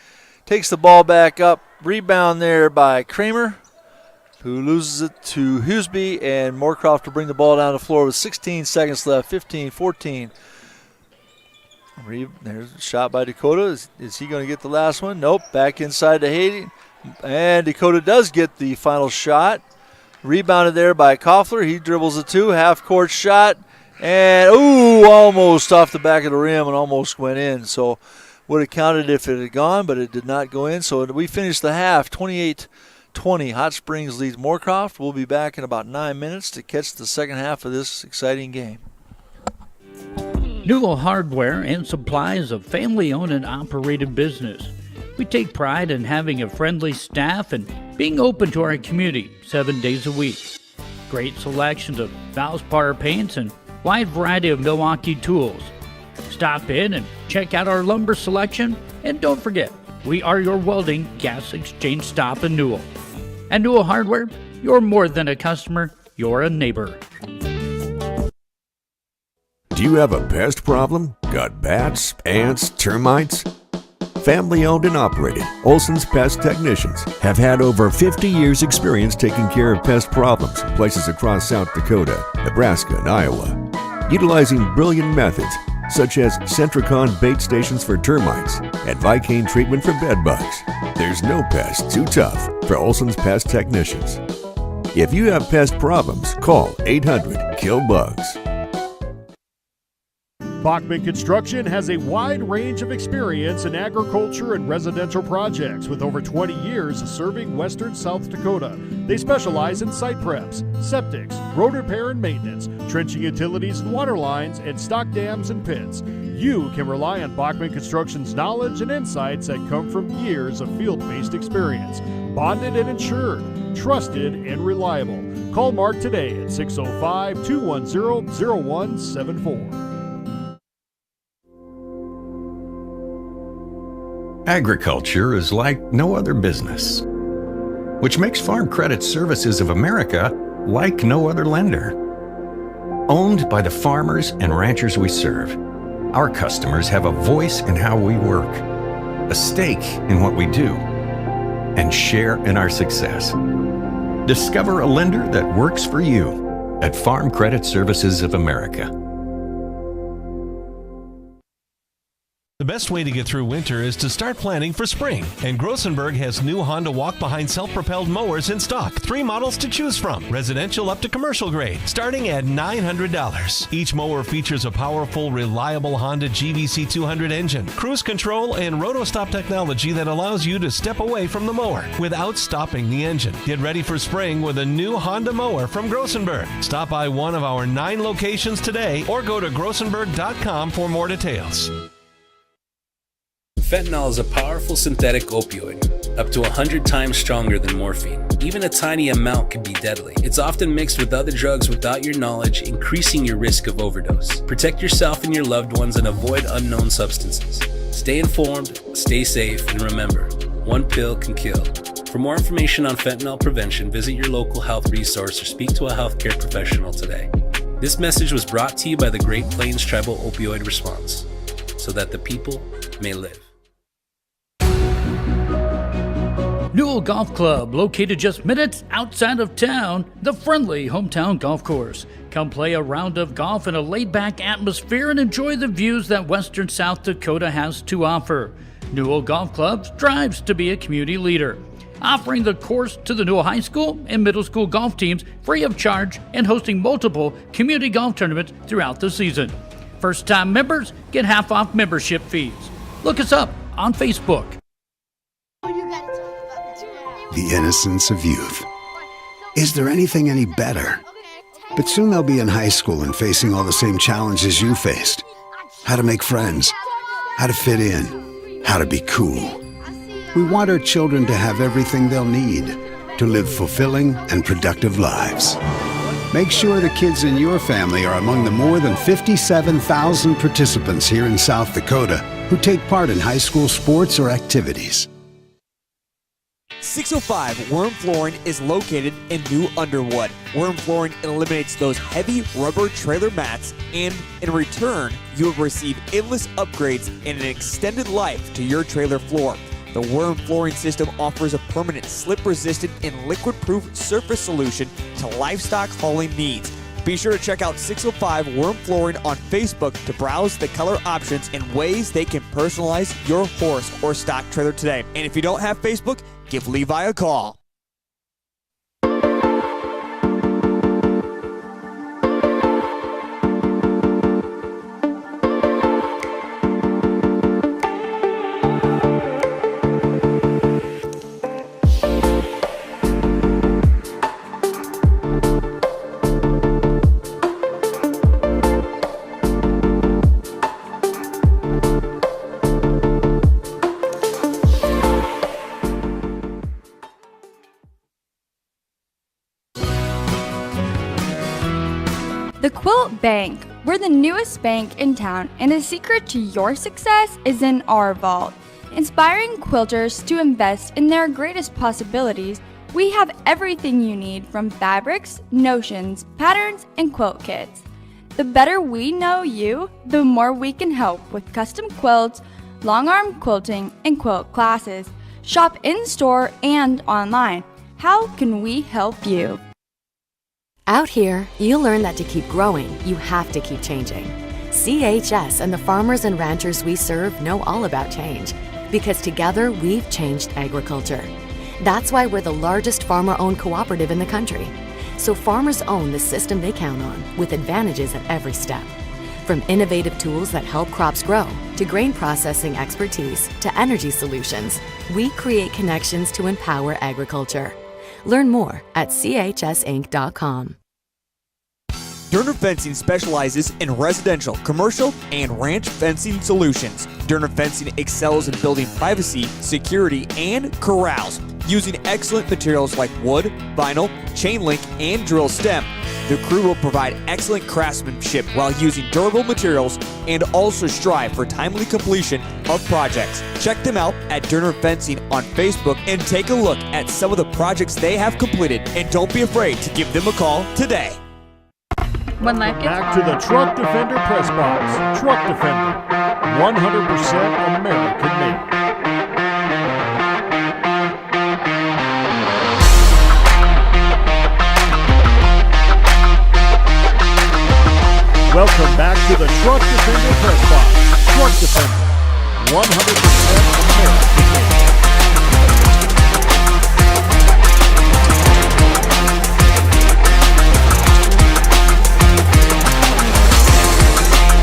Takes the ball back up. Rebound there by Kramer, who loses it to Hoosby, and Moorcroft will bring the ball down the floor with 16 seconds left, 15-14. There's a shot by Dakota. Is he going to get the last one? Nope. Back inside to Haiti. And Dakota does get the final shot. Rebounded there by Koffler. He dribbles a 2, half-court shot. And, almost off the back of the rim and almost went in. So would have counted if it had gone, but it did not go in. So we finished the half 28-20. Hot Springs leads Moorcroft. We'll be back in about 9 minutes to catch the second half of this exciting game.
Newell Hardware and Supply is a family-owned and operated business. We take pride in having a friendly staff and being open to our community 7 days a week. Great selections of Valspar paints and wide variety of Milwaukee tools. Stop in and check out our lumber selection, and don't forget, we are your welding gas exchange stop in Newell. At Newell Hardware, you're more than a customer, you're a neighbor.
Do you have a pest problem? Got bats, ants, termites? Family owned and operated, Olson's Pest Technicians have had over 50 years experience taking care of pest problems in places across South Dakota, Nebraska, and Iowa. Utilizing brilliant methods such as Centricon bait stations for termites and Vicane treatment for bed bugs, there's no pest too tough for Olson's Pest Technicians. If you have pest problems, call 800-KILL-BUGS.
Bachman Construction has a wide range of experience in agriculture and residential projects with over 20 years serving western South Dakota. They specialize in site preps, septics, road repair and maintenance, trenching utilities and water lines, and stock dams and pits. You can rely on Bachman Construction's knowledge and insights that come from years of field-based experience. Bonded and insured, trusted and reliable. Call Mark today at 605-210-0174.
Agriculture is like no other business, which makes Farm Credit Services of America like no other lender. Owned by the farmers and ranchers we serve, our customers have a voice in how we work, a stake in what we do, and share in our success. Discover a lender that works for you at Farm Credit Services of America.
The best way to get through winter is to start planning for spring. And Grossenberg has new Honda walk-behind self-propelled mowers in stock. 3 models to choose from, residential up to commercial grade, starting at $900. Each mower features a powerful, reliable Honda GVC 200 engine, cruise control, and roto-stop technology that allows you to step away from the mower without stopping the engine. Get ready for spring with a new Honda mower from Grossenberg. Stop by one of our 9 locations today or go to grossenberg.com for more details.
Fentanyl is a powerful synthetic opioid, up to 100 times stronger than morphine. Even a tiny amount can be deadly. It's often mixed with other drugs without your knowledge, increasing your risk of overdose. Protect yourself and your loved ones and avoid unknown substances. Stay informed, stay safe, and remember, one pill can kill. For more information on fentanyl prevention, visit your local health resource or speak to a healthcare professional today. This message was brought to you by the Great Plains Tribal Opioid Response, so that the people may live.
Newell Golf Club, located just minutes outside of town, the friendly hometown golf course. Come play a round of golf in a laid-back atmosphere and enjoy the views that western South Dakota has to offer. Newell Golf Club strives to be a community leader, offering the course to the Newell High School and middle school golf teams free of charge and hosting multiple community golf tournaments throughout the season. First-time members get half off membership fees. Look us up on Facebook.
The innocence of youth. Is there anything any better? But soon they'll be in high school and facing all the same challenges you faced. How to make friends, how to fit in, how to be cool. We want our children to have everything they'll need to live fulfilling and productive lives. Make sure the kids in your family are among the more than 57,000 participants here in South Dakota who take part in high school sports or activities.
605 Worm Flooring is located in New Underwood. Worm Flooring eliminates those heavy rubber trailer mats, and in return, you will receive endless upgrades and an extended life to your trailer floor. The Worm Flooring system offers a permanent slip-resistant and liquid-proof surface solution to livestock hauling needs. Be sure to check out 605 Worm Flooring on Facebook to browse the color options and ways they can personalize your horse or stock trailer today. And if you don't have Facebook, give Levi a call.
The Quilt Bank. We're the newest bank in town, and the secret to your success is in our vault. Inspiring quilters to invest in their greatest possibilities, we have everything you need from fabrics, notions, patterns, and quilt kits. The better we know you, the more we can help with custom quilts, long arm quilting, and quilt classes. Shop in-store and online. How can we help you?
Out here, you learn that to keep growing, you have to keep changing. CHS and the farmers and ranchers we serve know all about change, because together we've changed agriculture. That's why we're the largest farmer-owned cooperative in the country. So farmers own the system they count on, with advantages at every step. From innovative tools that help crops grow, to grain processing expertise, to energy solutions, we create connections to empower agriculture. Learn more at chsinc.com.
Durner Fencing specializes in residential, commercial, and ranch fencing solutions. Durner Fencing excels in building privacy, security, and corrals using excellent materials like wood, vinyl, chain link, and drill stem. The crew will provide excellent craftsmanship while using durable materials and also strive for timely completion of projects. Check them out at Durner Fencing on Facebook and take a look at some of the projects they have completed, and don't be afraid to give them a call today.
When life gets
Back to the Truck Defender Press Box. Truck Defender, 100% American made. Welcome back to the Truck Defender Press Box. Truck Defender, 100% American made.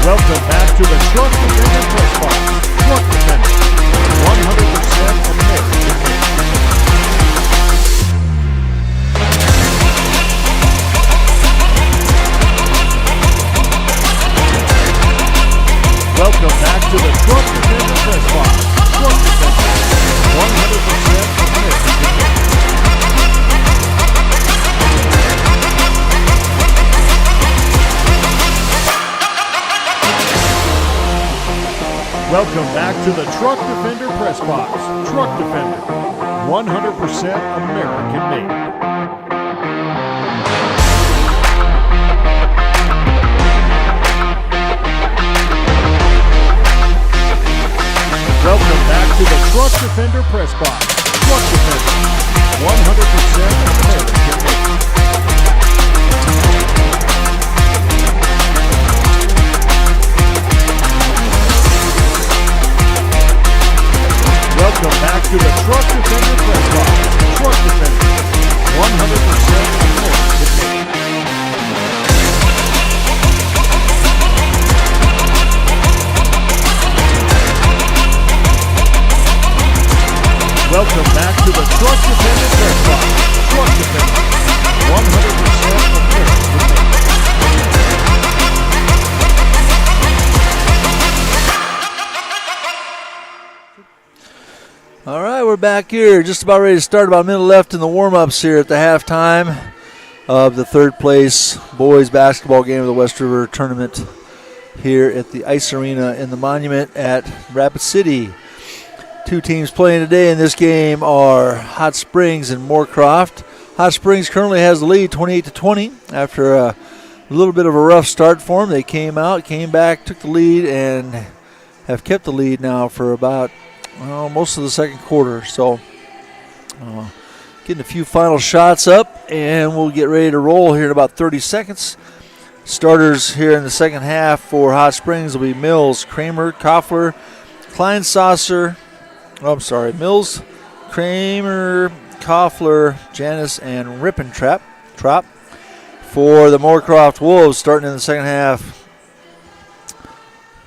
Welcome back to the Truck Defender Press Box. Truck Defender, 100% American made. Welcome back to the Truck Defender Press Box. Truck Defender, 100% American made. Welcome back to the Truck Defender Press Box. Truck Defender, 100% American made. Welcome back to the Truck Defender Press Box. Truck Defender, 100% American made. Welcome back to the Truck Defender Press Box. Truck Defender, 100% American made. Welcome back to the Truck Defender Press Box. Truck Defender, 100% American made.
All right, we're back here. Just about ready to start. About a minute left in the warm-ups here at the halftime of the third place boys basketball game of the West River Tournament here at the Ice Arena in the Monument at Rapid City. Two teams playing today in this game are Hot Springs and Moorcroft. Hot Springs currently has the lead 28-20 after a little bit of a rough start for them. They came back, took the lead, and have kept the lead now for about most of the second quarter. So getting a few final shots up, and we'll get ready to roll here in about 30 seconds. Starters here in the second half for Hot Springs will be Mills, Kramer, Koffler, Mills, Kramer, Koffler, Janis, and Rippentrop. For the Moorcroft Wolves, starting in the second half,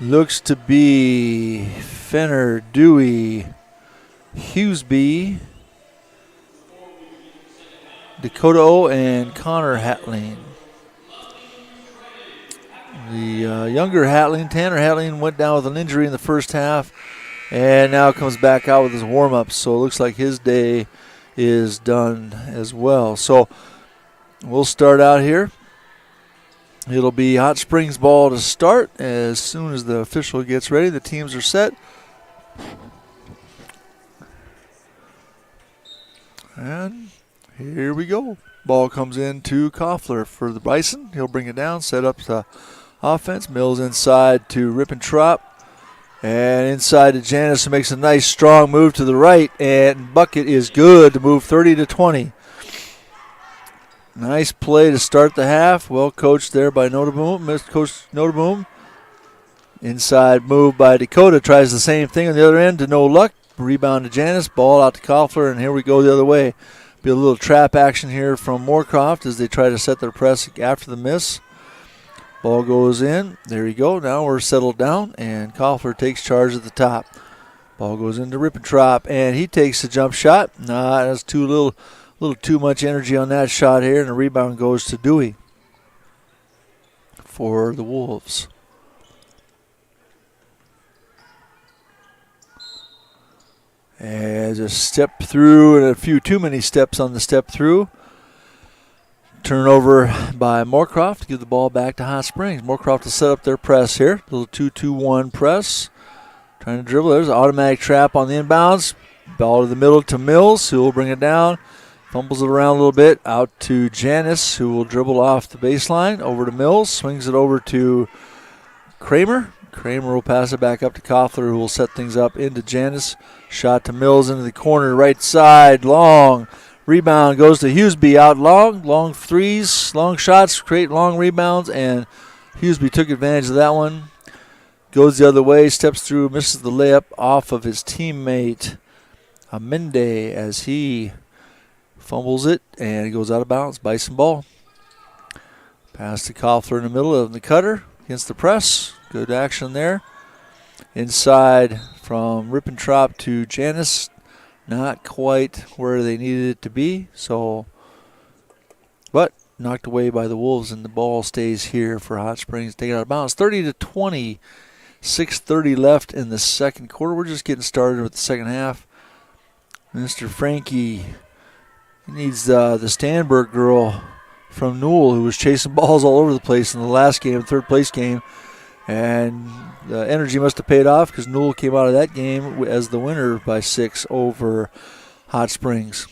looks to be Fenner, Dewey, Hughesby, Dakota O, and Connor Hatling. The younger Hatling, Tanner Hatling, went down with an injury in the first half and now comes back out with his warm-up. So it looks like his day is done as well. So we'll start out here. It'll be Hot Springs ball to start as soon as the official gets ready. The teams are set. And here we go. Ball comes in to Koffler for the Bison. He'll bring it down, set up the offense. Mills inside to Rippentrop. And inside to Janis, who makes a nice strong move to the right. And bucket is good to move 30-20. Nice play to start the half. Well coached there by Coach Notaboom. Inside move by Dakota. Tries the same thing on the other end to no luck. Rebound to Janis. Ball out to Koffler, and here we go the other way. Be a little trap action here from Moorcroft as they try to set their press after the miss. Ball goes in. There you go. Now we're settled down, and Koffler takes charge at the top. Ball goes into Rippentrop, and he takes the jump shot. That's a little too much energy on that shot here, and the rebound goes to Dewey for the Wolves. As a step through and a few too many steps on the step through. Turnover by Moorcroft. Give the ball back to Hot Springs. Moorcroft will set up their press here. Little 2-2-1 press. Trying to dribble. There's an automatic trap on the inbounds. Ball to the middle to Mills, who will bring it down. Fumbles it around a little bit. Out to Janice, who will dribble off the baseline. Over to Mills. Swings it over to Kramer. Kramer will pass it back up to Koffler, who will set things up into Janice. Shot to Mills into the corner, right side. Long. Rebound goes to Hughesby out long. Long threes, long shots, create long rebounds, and Hughesby took advantage of that one. Goes the other way, steps through, misses the layup off of his teammate Amende as he fumbles it, and it goes out of bounds. Bison ball. Pass to Koffler in the middle of the cutter against the press. Good action there. Inside from Rippentrop to Janice. Not quite where they needed it to be, but knocked away by the Wolves, and the ball stays here for Hot Springs. Taken out of bounds. 30-20. 6:30 left in the second quarter. We're just getting started with the second half. Mr. Frankie needs the Stanberg girl from Newell, who was chasing balls all over the place in the last game, third place game. And the energy must have paid off because Newell came out of that game as the winner by 6 over Hot Springs.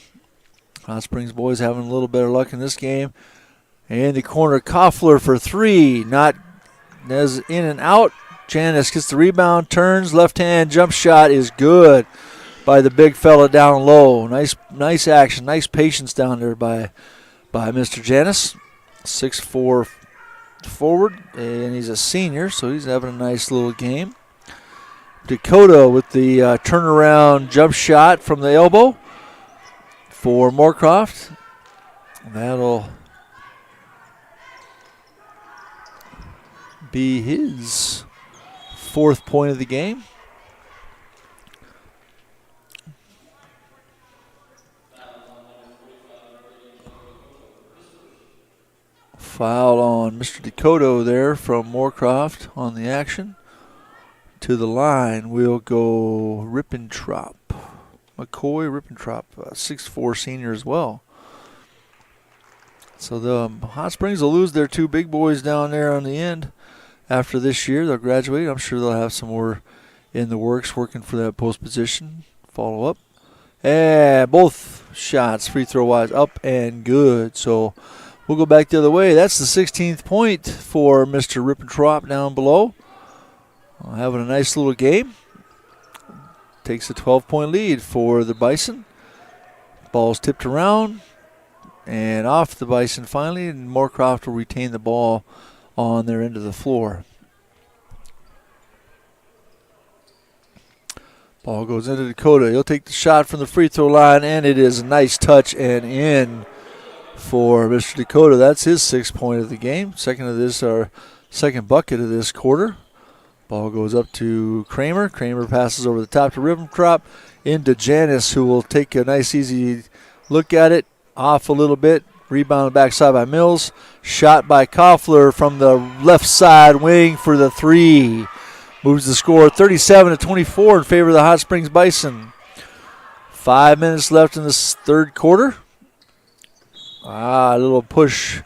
Hot Springs boys having a little better luck in this game. And the corner, Koffler for 3. Not as in and out. Janice gets the rebound, turns, left hand jump shot is good by the big fella down low. Nice action, nice patience down there by Mr. Janice. 6'4" forward, and he's a senior, so he's having a nice little game. Dakota with the turnaround jump shot from the elbow for Moorcroft. That'll be his 4th point of the game. Foul on Mr. Dakota there from Moorcroft on the action. To the line will go Rippentrop. McCoy Rippentrop, 6'4" senior as well. So the Hot Springs will lose their 2 big boys down there on the end. After this year, they'll graduate. I'm sure they'll have some more in the works working for that post position. Follow up. And both shots, free throw wise, up and good. So we'll go back the other way. That's the 16th point for Mr. Rippentrop down below. Having a nice little game. Takes a 12-point lead for the Bison. Ball's tipped around and off the Bison finally, and Moorcroft will retain the ball on their end of the floor. Ball goes into Dakota. He'll take the shot from the free throw line, and it is a nice touch and in for Mr. Dakota. That's his 6th point of the game. Second bucket of this quarter. Ball goes up to Kramer. Kramer passes over the top to Rippentrop into Janice, who will take a nice easy look at it. Off a little bit. Rebound backside by Mills. Shot by Koffler from the left side wing for the 3. Moves the score 37-24 in favor of the Hot Springs Bison. 5 minutes left in this third quarter. A little push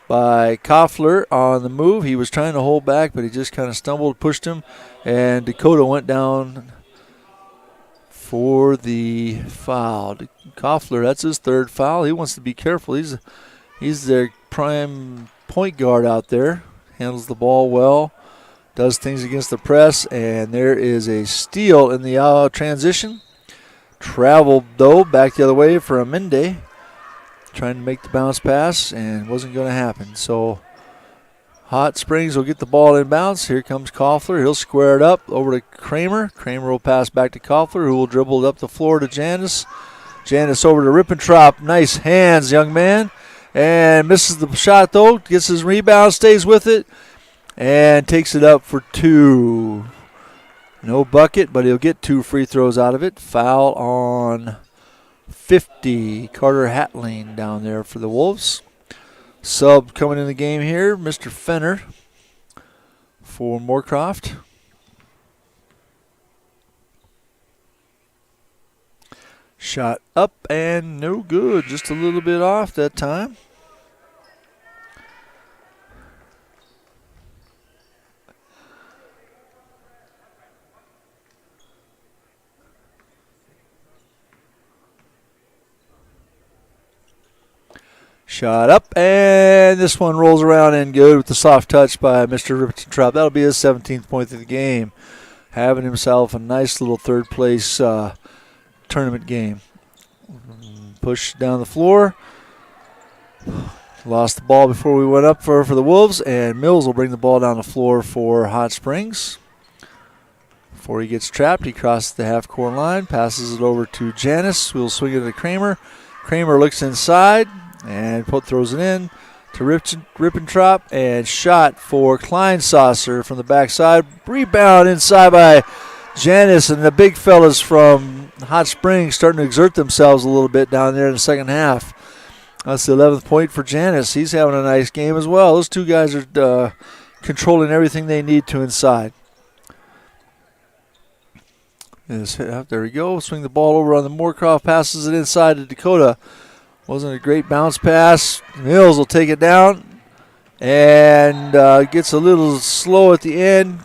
by Koffler on the move. He was trying to hold back, but he just kind of stumbled, pushed him, and Dakota went down for the foul. Koffler, that's his 3rd foul. He wants to be careful. He's their prime point guard out there. Handles the ball well. Does things against the press, and there is a steal in the transition. Traveled, though, back the other way for Amende. Trying to make the bounce pass, and wasn't going to happen. So Hot Springs will get the ball in bounce. Here comes Koffler. He'll square it up over to Kramer. Kramer will pass back to Koffler, who will dribble it up the floor to Janice. Janice over to Rippentrop. Nice hands, young man. And misses the shot, though. Gets his rebound, stays with it, and takes it up for 2. No bucket, but he'll get 2 free throws out of it. Foul on 50. Carter Hatling down there for the Wolves. Sub coming in the game here, Mr. Fenner for Moorcroft. Shot up and no good. Just a little bit off that time. Shot up, and this one rolls around and good with the soft touch by Mr. Rippentrop. That'll be his 17th point of the game, having himself a nice little third-place tournament game. Push down the floor. Lost the ball before we went up for the Wolves, and Mills will bring the ball down the floor for Hot Springs. Before he gets trapped, he crosses the half-court line, passes it over to Janis, who will swing it to Kramer. Kramer looks inside and throws it in to Rippentrop, and shot for Kleinsasser from the backside. Rebound inside by Janis, and the big fellas from Hot Springs starting to exert themselves a little bit down there in the second half. That's the 11th point for Janis. He's having a nice game as well. Those two guys are controlling everything they need to inside. There we go. Swing the ball over on the Moorcroft. Passes it inside to Dakota. Wasn't a great bounce pass. Mills will take it down. And gets a little slow at the end.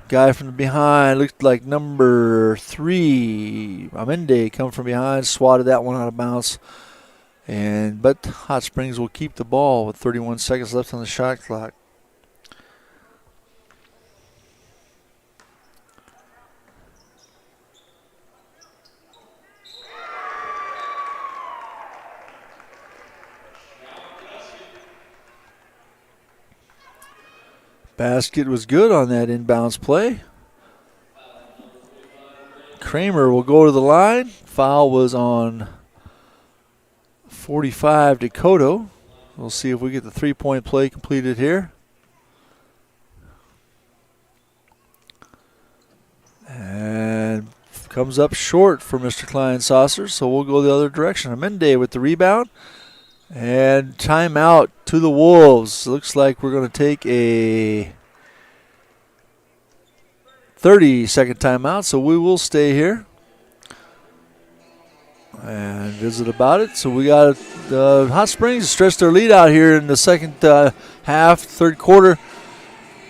Guy from behind. Looked like number 3. Amende come from behind. Swatted that one out of bounds. But Hot Springs will keep the ball with 31 seconds left on the shot clock. Basket was good on that inbounds play. Kramer will go to the line. Foul was on 45 Dakota. We'll see if we get the three-point play completed here. And comes up short for Mr. Kleinsasser, so we'll go the other direction. Amende with the rebound. And timeout to the Wolves. Looks like we're going to take a 30-second timeout, so we will stay here and visit about it. So we got Hot Springs stretched their lead out here in the second half, third quarter.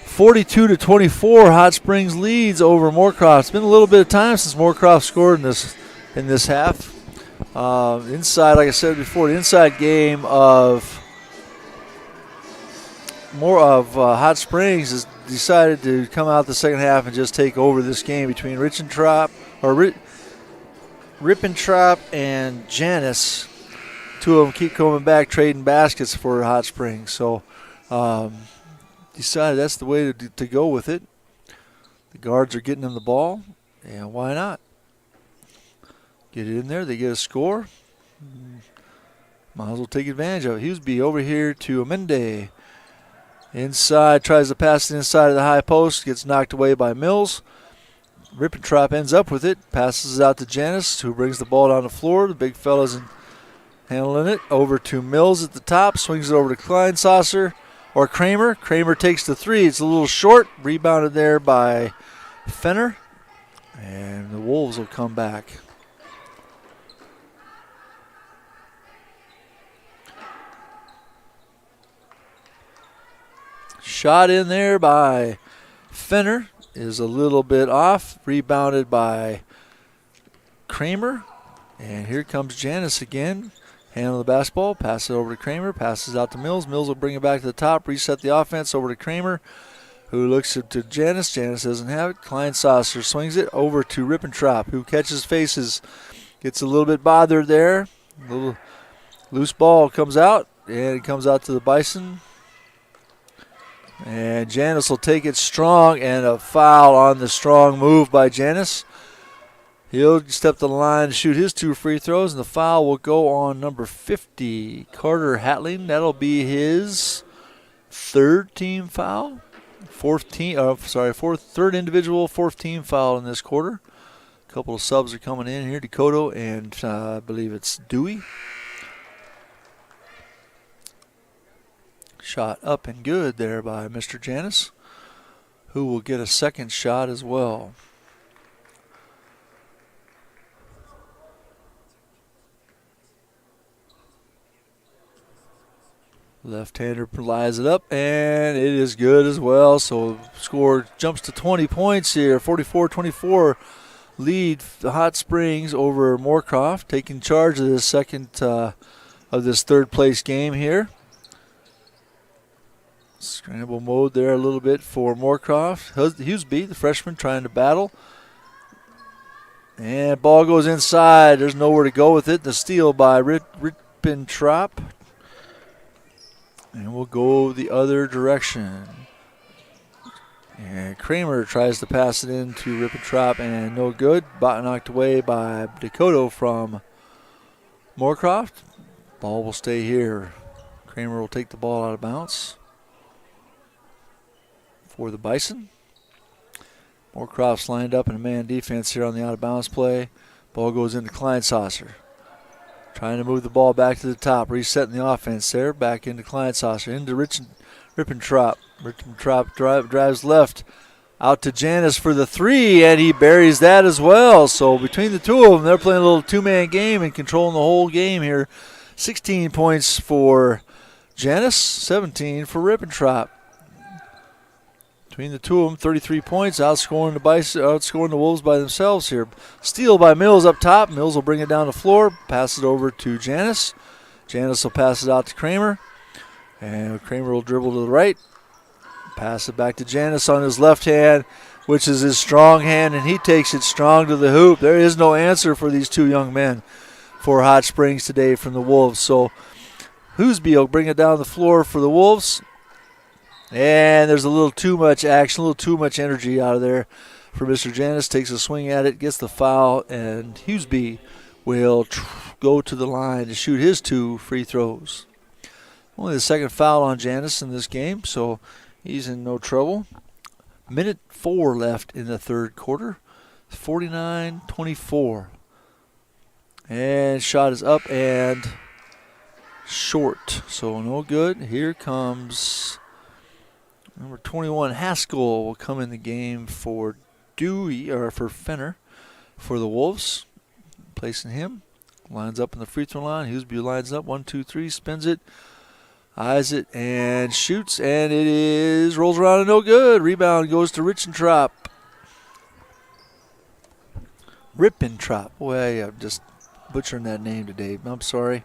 42-24, Hot Springs leads over Moorcroft. It's been a little bit of time since Moorcroft scored in this half. Inside, like I said before, the inside game of Hot Springs has decided to come out the second half and just take over this game between Rippentrop and Janis. Two of them keep coming back, trading baskets for Hot Springs. So decided that's the way to go with it. The guards are getting them the ball, and why not? Get it in there, they get a score. Might as well take advantage of it. Hughesby over here to Amende. Inside, tries to pass it inside of the high post, gets knocked away by Mills. Rippentrop ends up with it, passes it out to Janis, who brings the ball down the floor. The big fella's handling it. Over to Mills at the top, swings it over to Kleinsasser, or Kramer. Kramer takes the three. It's a little short. Rebounded there by Fenner. And the Wolves will come back. Shot in there by Fenner is a little bit off. Rebounded by Kramer. And here comes Janis again. Handle the basketball. Pass it over to Kramer. Passes out to Mills. Mills will bring it back to the top. Reset the offense over to Kramer, who looks to Janis. Janis doesn't have it. Kleinsasser swings it over to Rippentrop, who catches faces. Gets a little bit bothered there. A little loose ball comes out. And it comes out to the Bision. And Janis will take it strong, and a foul on the strong move by Janis. He'll step to the line and shoot his two free throws, and the foul will go on number 50, Carter Hatling. That'll be his third team foul. Third individual, fourth team foul in this quarter. A couple of subs are coming in here, Dakota and I believe it's Dewey. Shot up and good there by Mr. Janis, who will get a second shot as well. Left-hander lies it up, and it is good as well. So score jumps to 20 points here, 44-24 lead the Hot Springs over Moorcroft, taking charge of this second of this third place game here. Scramble mode there a little bit for Moorcroft. Hughesby, the freshman, trying to battle. And ball goes inside. There's nowhere to go with it. The steal by Rippentrop. And we'll go the other direction. And Kramer tries to pass it in to Rippentrop, and no good. Knocked away by Dakota from Moorcroft. Ball will stay here. Kramer will take the ball out of bounds for the Bison. Moorcroft's lined up in a man defense here on the out-of-bounds play. Ball goes into Kleinsasser. Trying to move the ball back to the top, resetting the offense there. Back into Kleinsasser, into Rippentrop. Rippentrop drives left, out to Janis for the three, and he buries that as well. So between the two of them, they're playing a little two-man game and controlling the whole game here. 16 points for Janis, 17 for Rippentrop. Between the two of them, 33 points, outscoring the Wolves by themselves here. Steal by Mills up top. Mills will bring it down the floor, pass it over to Janis. Janis will pass it out to Kramer. And Kramer will dribble to the right. Pass it back to Janis on his left hand, which is his strong hand, and he takes it strong to the hoop. There is no answer for these two young men for Hot Springs today from the Wolves. So Hughesby will bring it down the floor for the Wolves. And there's a little too much action, a little too much energy out of there for Mr. Janis. Takes a swing at it, gets the foul, and Hughesby will go to the line to shoot his 2 free throws. Only the second foul on Janis in this game, so he's in no trouble. Minute 4 left in the third quarter. 49-24. And shot is up and short, so no good. Here comes number 21, Haskell, will come in the game for for Fenner for the Wolves. Placing him. Lines up in the free throw line. Hughesby lines up. 1, 2, 3. Spins it. Eyes it and shoots. And it rolls around and no good. Rebound goes to Rippentrop. Boy, I'm just butchering that name today. I'm sorry.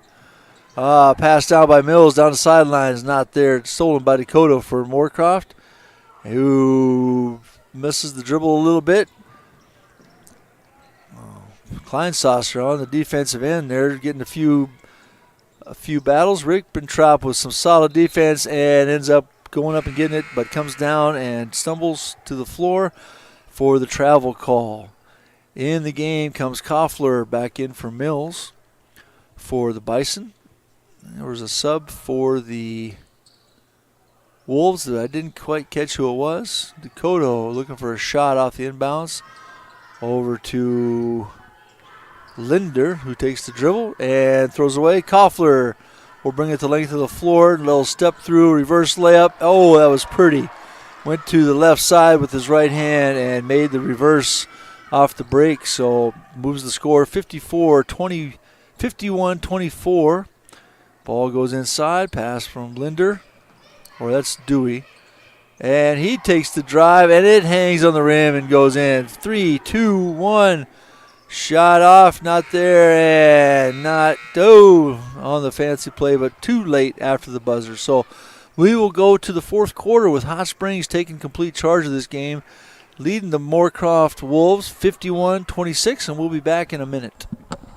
Passed down by Mills down the sideline is not there. It's stolen by Dakota for Moorcroft, who misses the dribble a little bit. Kleinsasser on the defensive end there, getting a few battles. Rippentrop with some solid defense and ends up going up and getting it, but comes down and stumbles to the floor for the travel call. In the game comes Koffler back in for Mills for the Bison. There was a sub for the Wolves that I didn't quite catch who it was. Dakota looking for a shot off the inbounds. Over to Linder, who takes the dribble and throws away. Koffler will bring it to length of the floor. A little step through, reverse layup. Oh, that was pretty. Went to the left side with his right hand and made the reverse off the break. So moves the score 51-24. Ball goes inside, pass from Linder, or that's Dewey. And he takes the drive, and it hangs on the rim and goes in. 3, 2, 1. Shot off, not there, and not on the fancy play, but too late after the buzzer. So we will go to the fourth quarter with Hot Springs taking complete charge of this game, leading the Moorcroft Wolves 51-26, and we'll be back in a minute.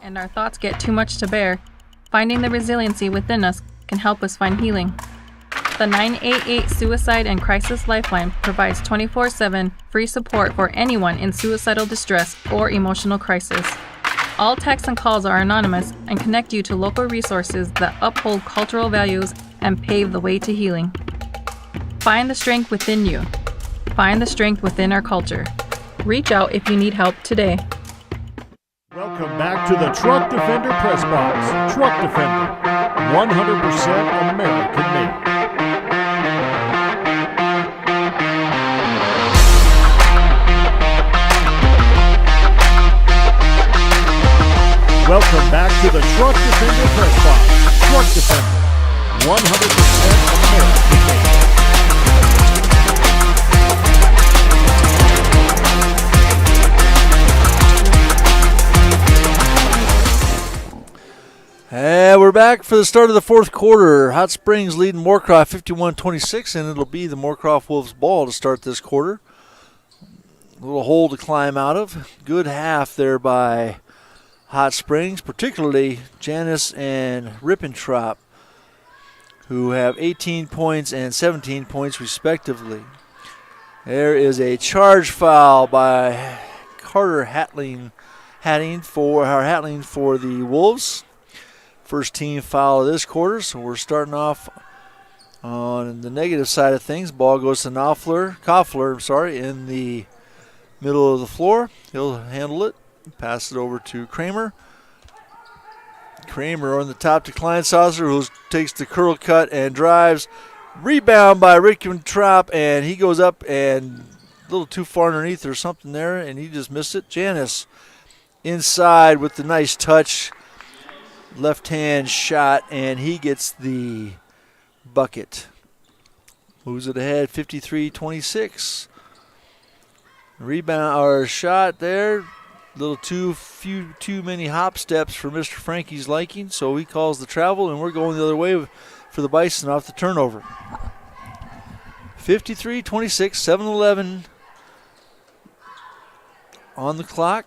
And our thoughts get too much to bear. Finding the resiliency within us can help us find healing. The 988 Suicide and Crisis Lifeline provides 24/7 free support for anyone in suicidal distress or emotional crisis. All texts and calls are anonymous and connect you to local resources that uphold cultural values and pave the way to healing. Find the strength within you. Find the strength within our culture. Reach out if you need help today.
Welcome back to the Truck Defender Press Box. Truck Defender, 100% American made. Welcome back to the Truck Defender Press Box. Truck Defender, 100% American made.
And we're back for the start of the fourth quarter. Hot Springs leading Moorcroft 51-26, and it'll be the Moorcroft Wolves ball to start this quarter. A little hole to climb out of. Good half there by Hot Springs, particularly Janice and Rippentrop, who have 18 points and 17 points respectively. There is a charge foul by Carter Hatling for the Wolves. First team foul of this quarter, so we're starting off on the negative side of things. Ball goes to Koffler, in the middle of the floor. He'll handle it, pass it over to Kramer. Kramer on the top to Kleinsaucer, who takes the curl cut and drives. Rebound by Rippentrop, and he goes up and a little too far underneath or something there, and he just missed it. Janice inside with the nice touch. Left-hand shot, and he gets the bucket. Moves it ahead, 53-26. Rebound or shot there. Little too many hop steps for Mr. Frankie's liking, so he calls the travel, and we're going the other way for the Bison off the turnover. 53-26, 7-11 on the clock.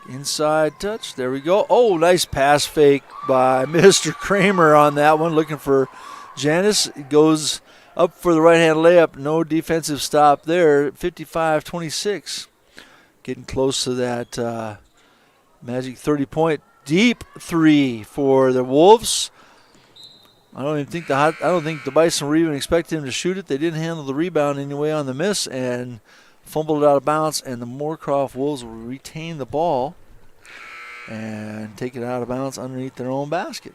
Inside touch. There we go. Oh, nice pass fake by Mr. Kramer on that one. Looking for Janice. Goes up for the right-hand layup. No defensive stop there. 55-26. Getting close to that magic 30-point deep three for the Wolves. I don't think the Bison were even expecting him to shoot it. They didn't handle the rebound anyway on the miss and fumbled it out of bounds, and the Moorcroft Wolves will retain the ball and take it out of bounds underneath their own basket.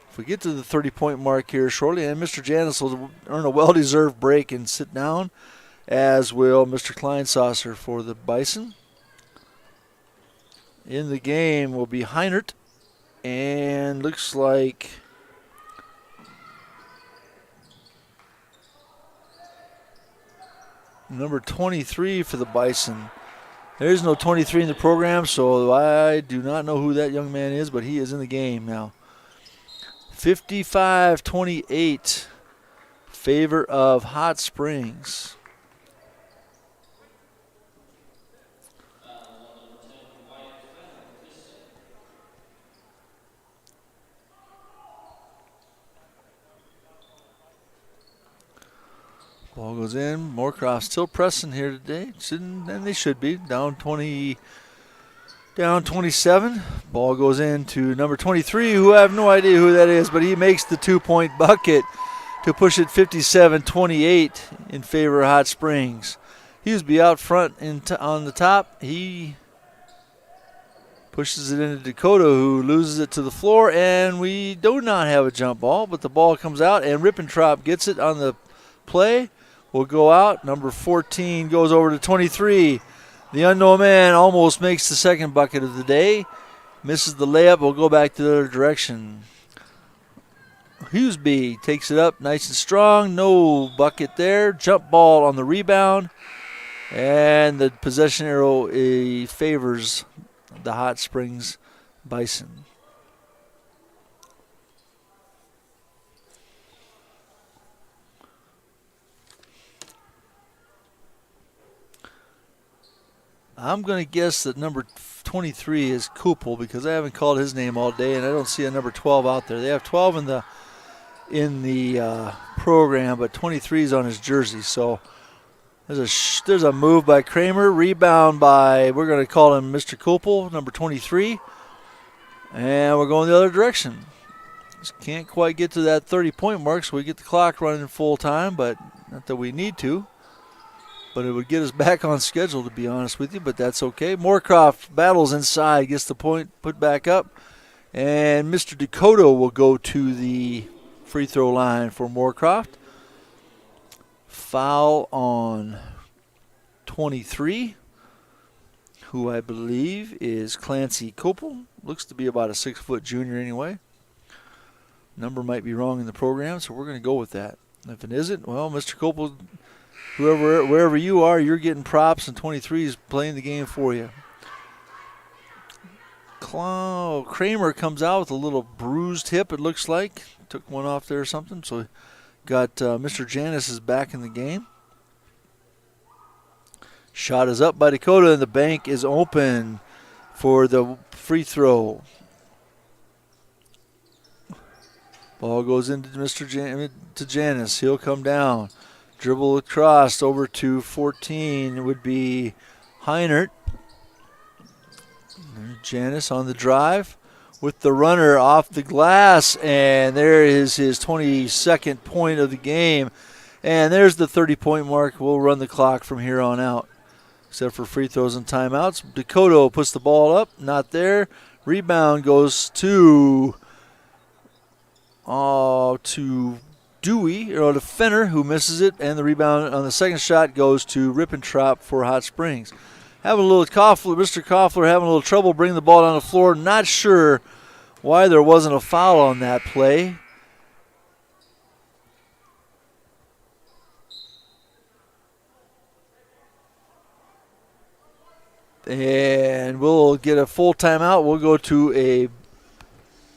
If we get to the 30-point mark here shortly, and Mr. Janice will earn a well-deserved break and sit down, as will Mr. Kleinsaucer for the Bison. In the game will be Heinert, and looks like number 23 for the Bison. There's no 23 in the program, so I do not know who that young man is, but he is in the game now. 55-28, favor of Hot Springs. Ball goes in. Moorcroft still pressing here today. And they should be. Down 27. Ball goes in to number 23, who I have no idea who that is, but he makes the 2-point bucket to push it 57-28 in favor of Hot Springs. Huseby out front on the top. He pushes it into Dakota, who loses it to the floor, and we do not have a jump ball, but the ball comes out, and Rippentrop gets it on the play. Will go out. Number 14 goes over to 23. The unknown man almost makes the second bucket of the day. Misses the layup. Will go back to the other direction. Huseby takes it up nice and strong. No bucket there. Jump ball on the rebound. And the possession arrow favors the Hot Springs Bison. I'm going to guess that number 23 is Kupel because I haven't called his name all day, and I don't see a number 12 out there. They have 12 in the program, but 23 is on his jersey. So there's a move by Kramer, rebound by, we're going to call him Mr. Kupel, number 23, and we're going the other direction. Just can't quite get to that 30-point mark, so we get the clock running full time, but not that we need to. But it would get us back on schedule, to be honest with you, but that's okay. Moorcroft battles inside, gets the point put back up, and Mr. Dakota will go to the free throw line for Moorcroft. Foul on 23, who I believe is Clancy Kopel. Looks to be about a 6-foot junior anyway. Number might be wrong in the program, so we're going to go with that. If it isn't, well, Mr. Kopel, wherever you are, you're getting props, and 23 is playing the game for you. Kramer comes out with a little bruised hip, it looks like. Took one off there or something. So got Mr. Janis is back in the game. Shot is up by Dakota, and the bank is open for the free throw. Ball goes into to Janis. He'll come down. Dribble across over to 14. It would be Heinert. Janis on the drive with the runner off the glass, and there is his 22nd point of the game. And there's the 30-point mark. We'll run the clock from here on out, except for free throws and timeouts. Dakota puts the ball up, not there. Rebound goes to Dewey, or to Fenner, who misses it, and the rebound on the second shot goes to Rippentrop for Hot Springs. Having a little Mr. Koffler having a little trouble bringing the ball down the floor. Not sure why there wasn't a foul on that play. And we'll get a full timeout. We'll go to a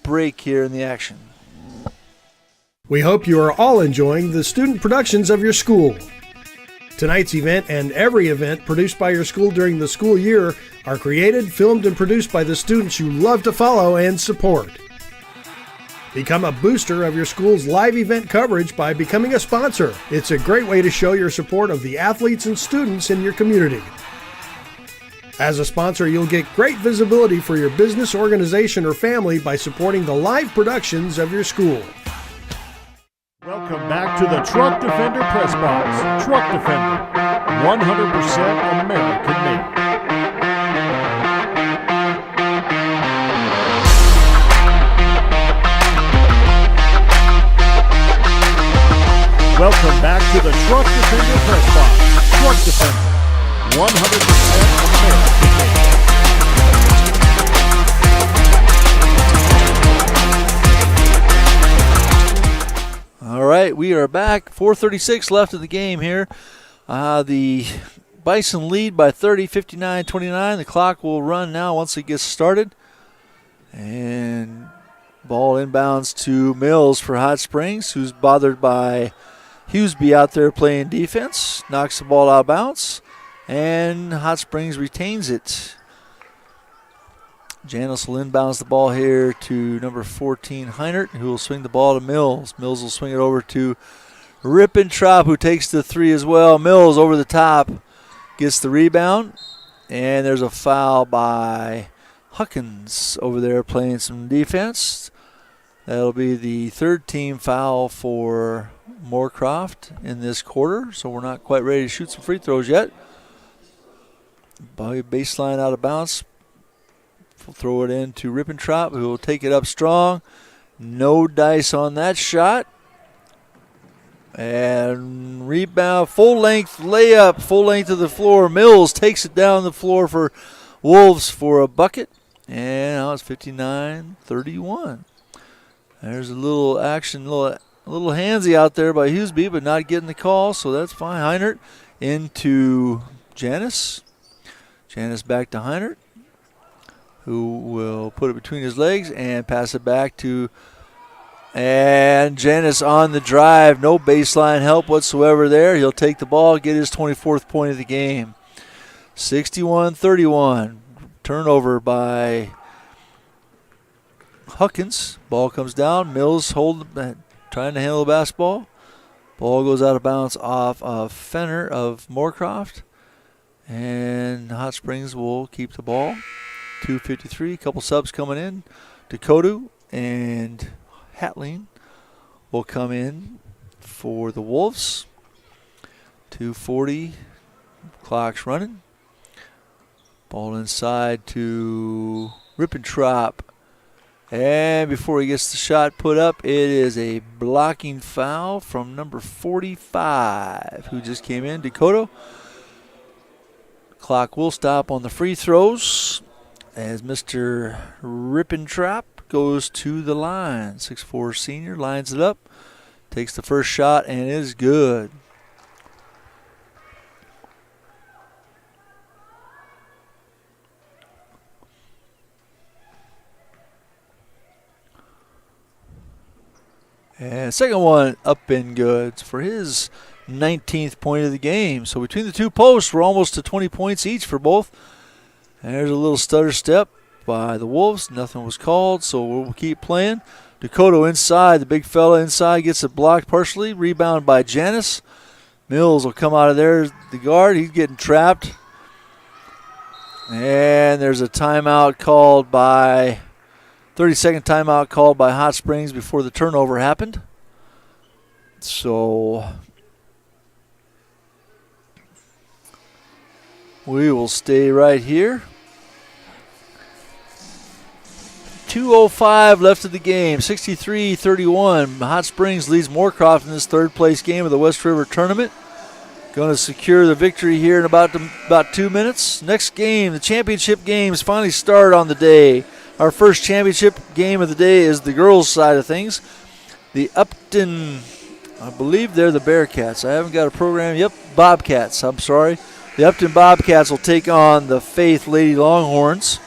break here in the action.
We hope you are all enjoying the student productions of your school. Tonight's event and every event produced by your school during the school year are created, filmed, and produced by the students you love to follow and support. Become a booster of your school's live event coverage by becoming a sponsor. It's a great way to show your support of the athletes and students in your community. As a sponsor, you'll get great visibility for your business, organization, or family by supporting the live productions of your school.
Welcome back to the Truck Defender Press Box. Truck Defender, 100% American made. Welcome back to the Truck Defender Press Box. Truck Defender, 100% American made.
All right, we are back. 4:36 left of the game here. The Bison lead by 30, 59-29. The clock will run now once it gets started. And ball inbounds to Mills for Hot Springs, who's bothered by Hughesby out there playing defense. Knocks the ball out of bounds, and Hot Springs retains it. Janis will inbounds the ball here to number 14, Heinert, who will swing the ball to Mills. Mills will swing it over to Rippentrop, who takes the three as well. Mills over the top, gets the rebound, and there's a foul by Huckins over there playing some defense. That'll be the third team foul for Moorcroft in this quarter, so we're not quite ready to shoot some free throws yet. Baseline out of bounds. We'll throw it in to Rippentrop, who will take it up strong. No dice on that shot. And rebound, full length layup, full length of the floor. Mills takes it down the floor for Wolves for a bucket. And now it's 59-31. There's a little action, a little handsy out there by Hughesby, but not getting the call, so that's fine. Heinert into Janis. Janis back to Heinert, who will put it between his legs and pass it back to, and Janis on the drive. No baseline help whatsoever there. He'll take the ball, get his 24th point of the game. 61-31. Turnover by Huckins. Ball comes down. Mills trying to handle the basketball. Ball goes out of bounds off of Fenner of Moorcroft. And Hot Springs will keep the ball. 2:53, a couple subs coming in. Dakota and Hatling will come in for the Wolves. 2:40, clock's running. Ball inside to Rippentrop. And before he gets the shot put up, it is a blocking foul from number 45, who just came in, Dakota. Clock will stop on the free throws as Mr. Rippentrop goes to the line. 6'4" senior lines it up, takes the first shot, and it is good. And second one up and good for his 19th point of the game. So between the two posts, we're almost to 20 points each for both. And there's a little stutter step by the Wolves. Nothing was called, so we'll keep playing. Dakota inside. The big fella inside gets it blocked partially. Rebound by Janice. Mills will come out of there. The guard, he's getting trapped. And there's a timeout called by, 30-second timeout called by Hot Springs before the turnover happened. So we will stay right here. 2:05 left of the game, 63-31. Hot Springs leads Moorcroft in this third place game of the West River Tournament. Going to secure the victory here in about 2 minutes. Next game, the championship games finally start on the day. Our first championship game of the day is the girls' side of things. The Upton, I believe they're the Bearcats. I haven't got a program. Yep, Bobcats, I'm sorry. The Upton Bobcats will take on the Faith Lady Longhorns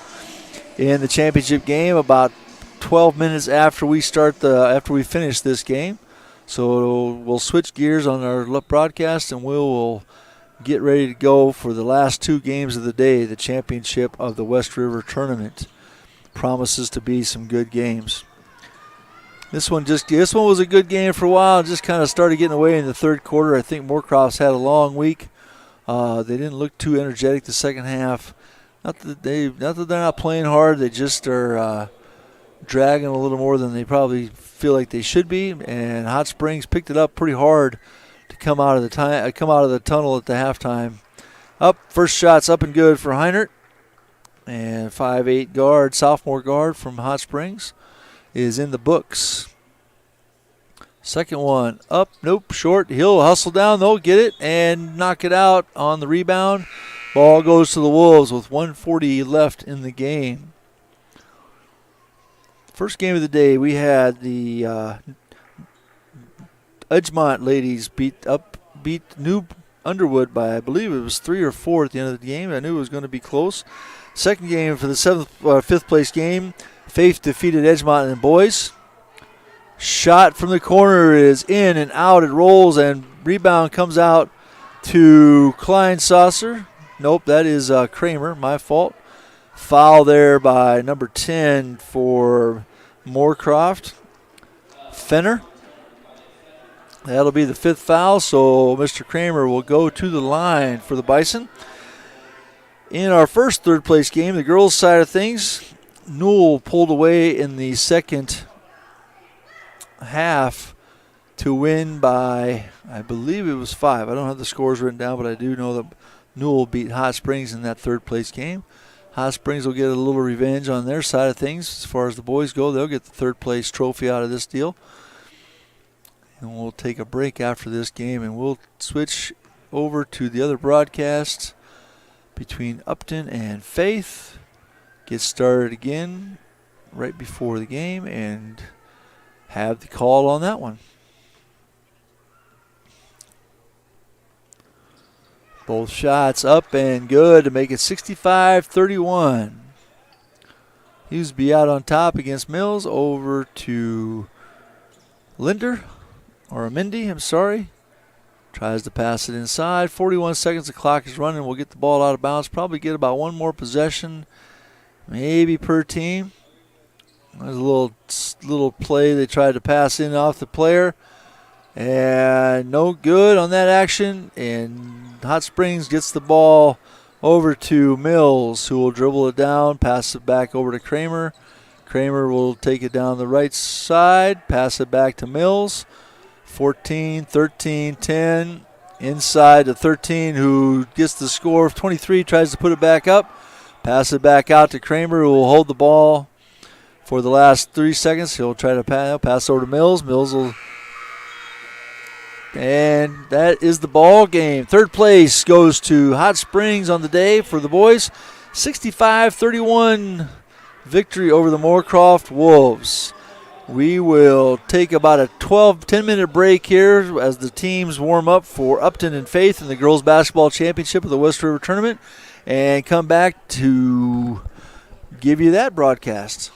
in the championship game about 12 minutes after we finish this game. So we'll switch gears on our broadcast and we'll get ready to go for the last two games of the day, the championship of the West River Tournament. Promises to be some good games. This one was a good game for a while. Just kind of started getting away in the third quarter. I think Moorcroft's had a long week. They didn't look too energetic the second half. Not that they're not playing hard. They just are dragging a little more than they probably feel like they should be. And Hot Springs picked it up pretty hard to come out of the tunnel at the halftime. First shot's up and good for Heinert. And 5'8" guard, sophomore guard from Hot Springs is in the books. Second one up, nope, short. He'll hustle down, though, get it, and knock it out on the rebound. Ball goes to the Wolves with 1:40 left in the game. First game of the day, we had the Edgemont ladies beat New Underwood by, I believe it was 3 or 4 at the end of the game. I knew it was going to be close. Second game for the fifth place game, Faith defeated Edgemont in boys. Shot from the corner is in and out. It rolls and rebound comes out to Klein Saucer. Nope, that is Kramer. My fault. Foul there by number 10 for Moorcroft. Fenner. That'll be the fifth foul, so Mr. Kramer will go to the line for the Bison. In our first third place game, the girls' side of things, Newell pulled away in the second half to win by, I believe it was 5. I don't have the scores written down, but I do know that Newell beat Hot Springs in that third place game. Hot Springs will get a little revenge on their side of things. As far as the boys go, they'll get the third place trophy out of this deal. And we'll take a break after this game, and we'll switch over to the other broadcast between Upton and Faith. Get started again right before the game and have the call on that one. Both shots up and good to make it 65-31. Huseby out on top against Mills. Over to Linder, or Mindy, I'm sorry. Tries to pass it inside. 41 seconds, the clock is running. We'll get the ball out of bounds. Probably get about one more possession, maybe per team. There's a little play they tried to pass in off the player. And no good on that action. And Hot Springs gets the ball over to Mills, who will dribble it down, pass it back over to Kramer. Kramer will take it down the right side, pass it back to Mills. 14, 13, 10. Inside to 13, who gets the score of 23, tries to put it back up. Pass it back out to Kramer, who will hold the ball for the last 3 seconds. He'll try to pass over to Mills. Mills will... And that is the ball game. Third place goes to Hot Springs on the day for the boys. 65-31 victory over the Moorcroft Wolves. We will take about a 10-minute break here as the teams warm up for Upton and Faith in the Girls Basketball Championship of the West River Tournament, and come back to give you that broadcast.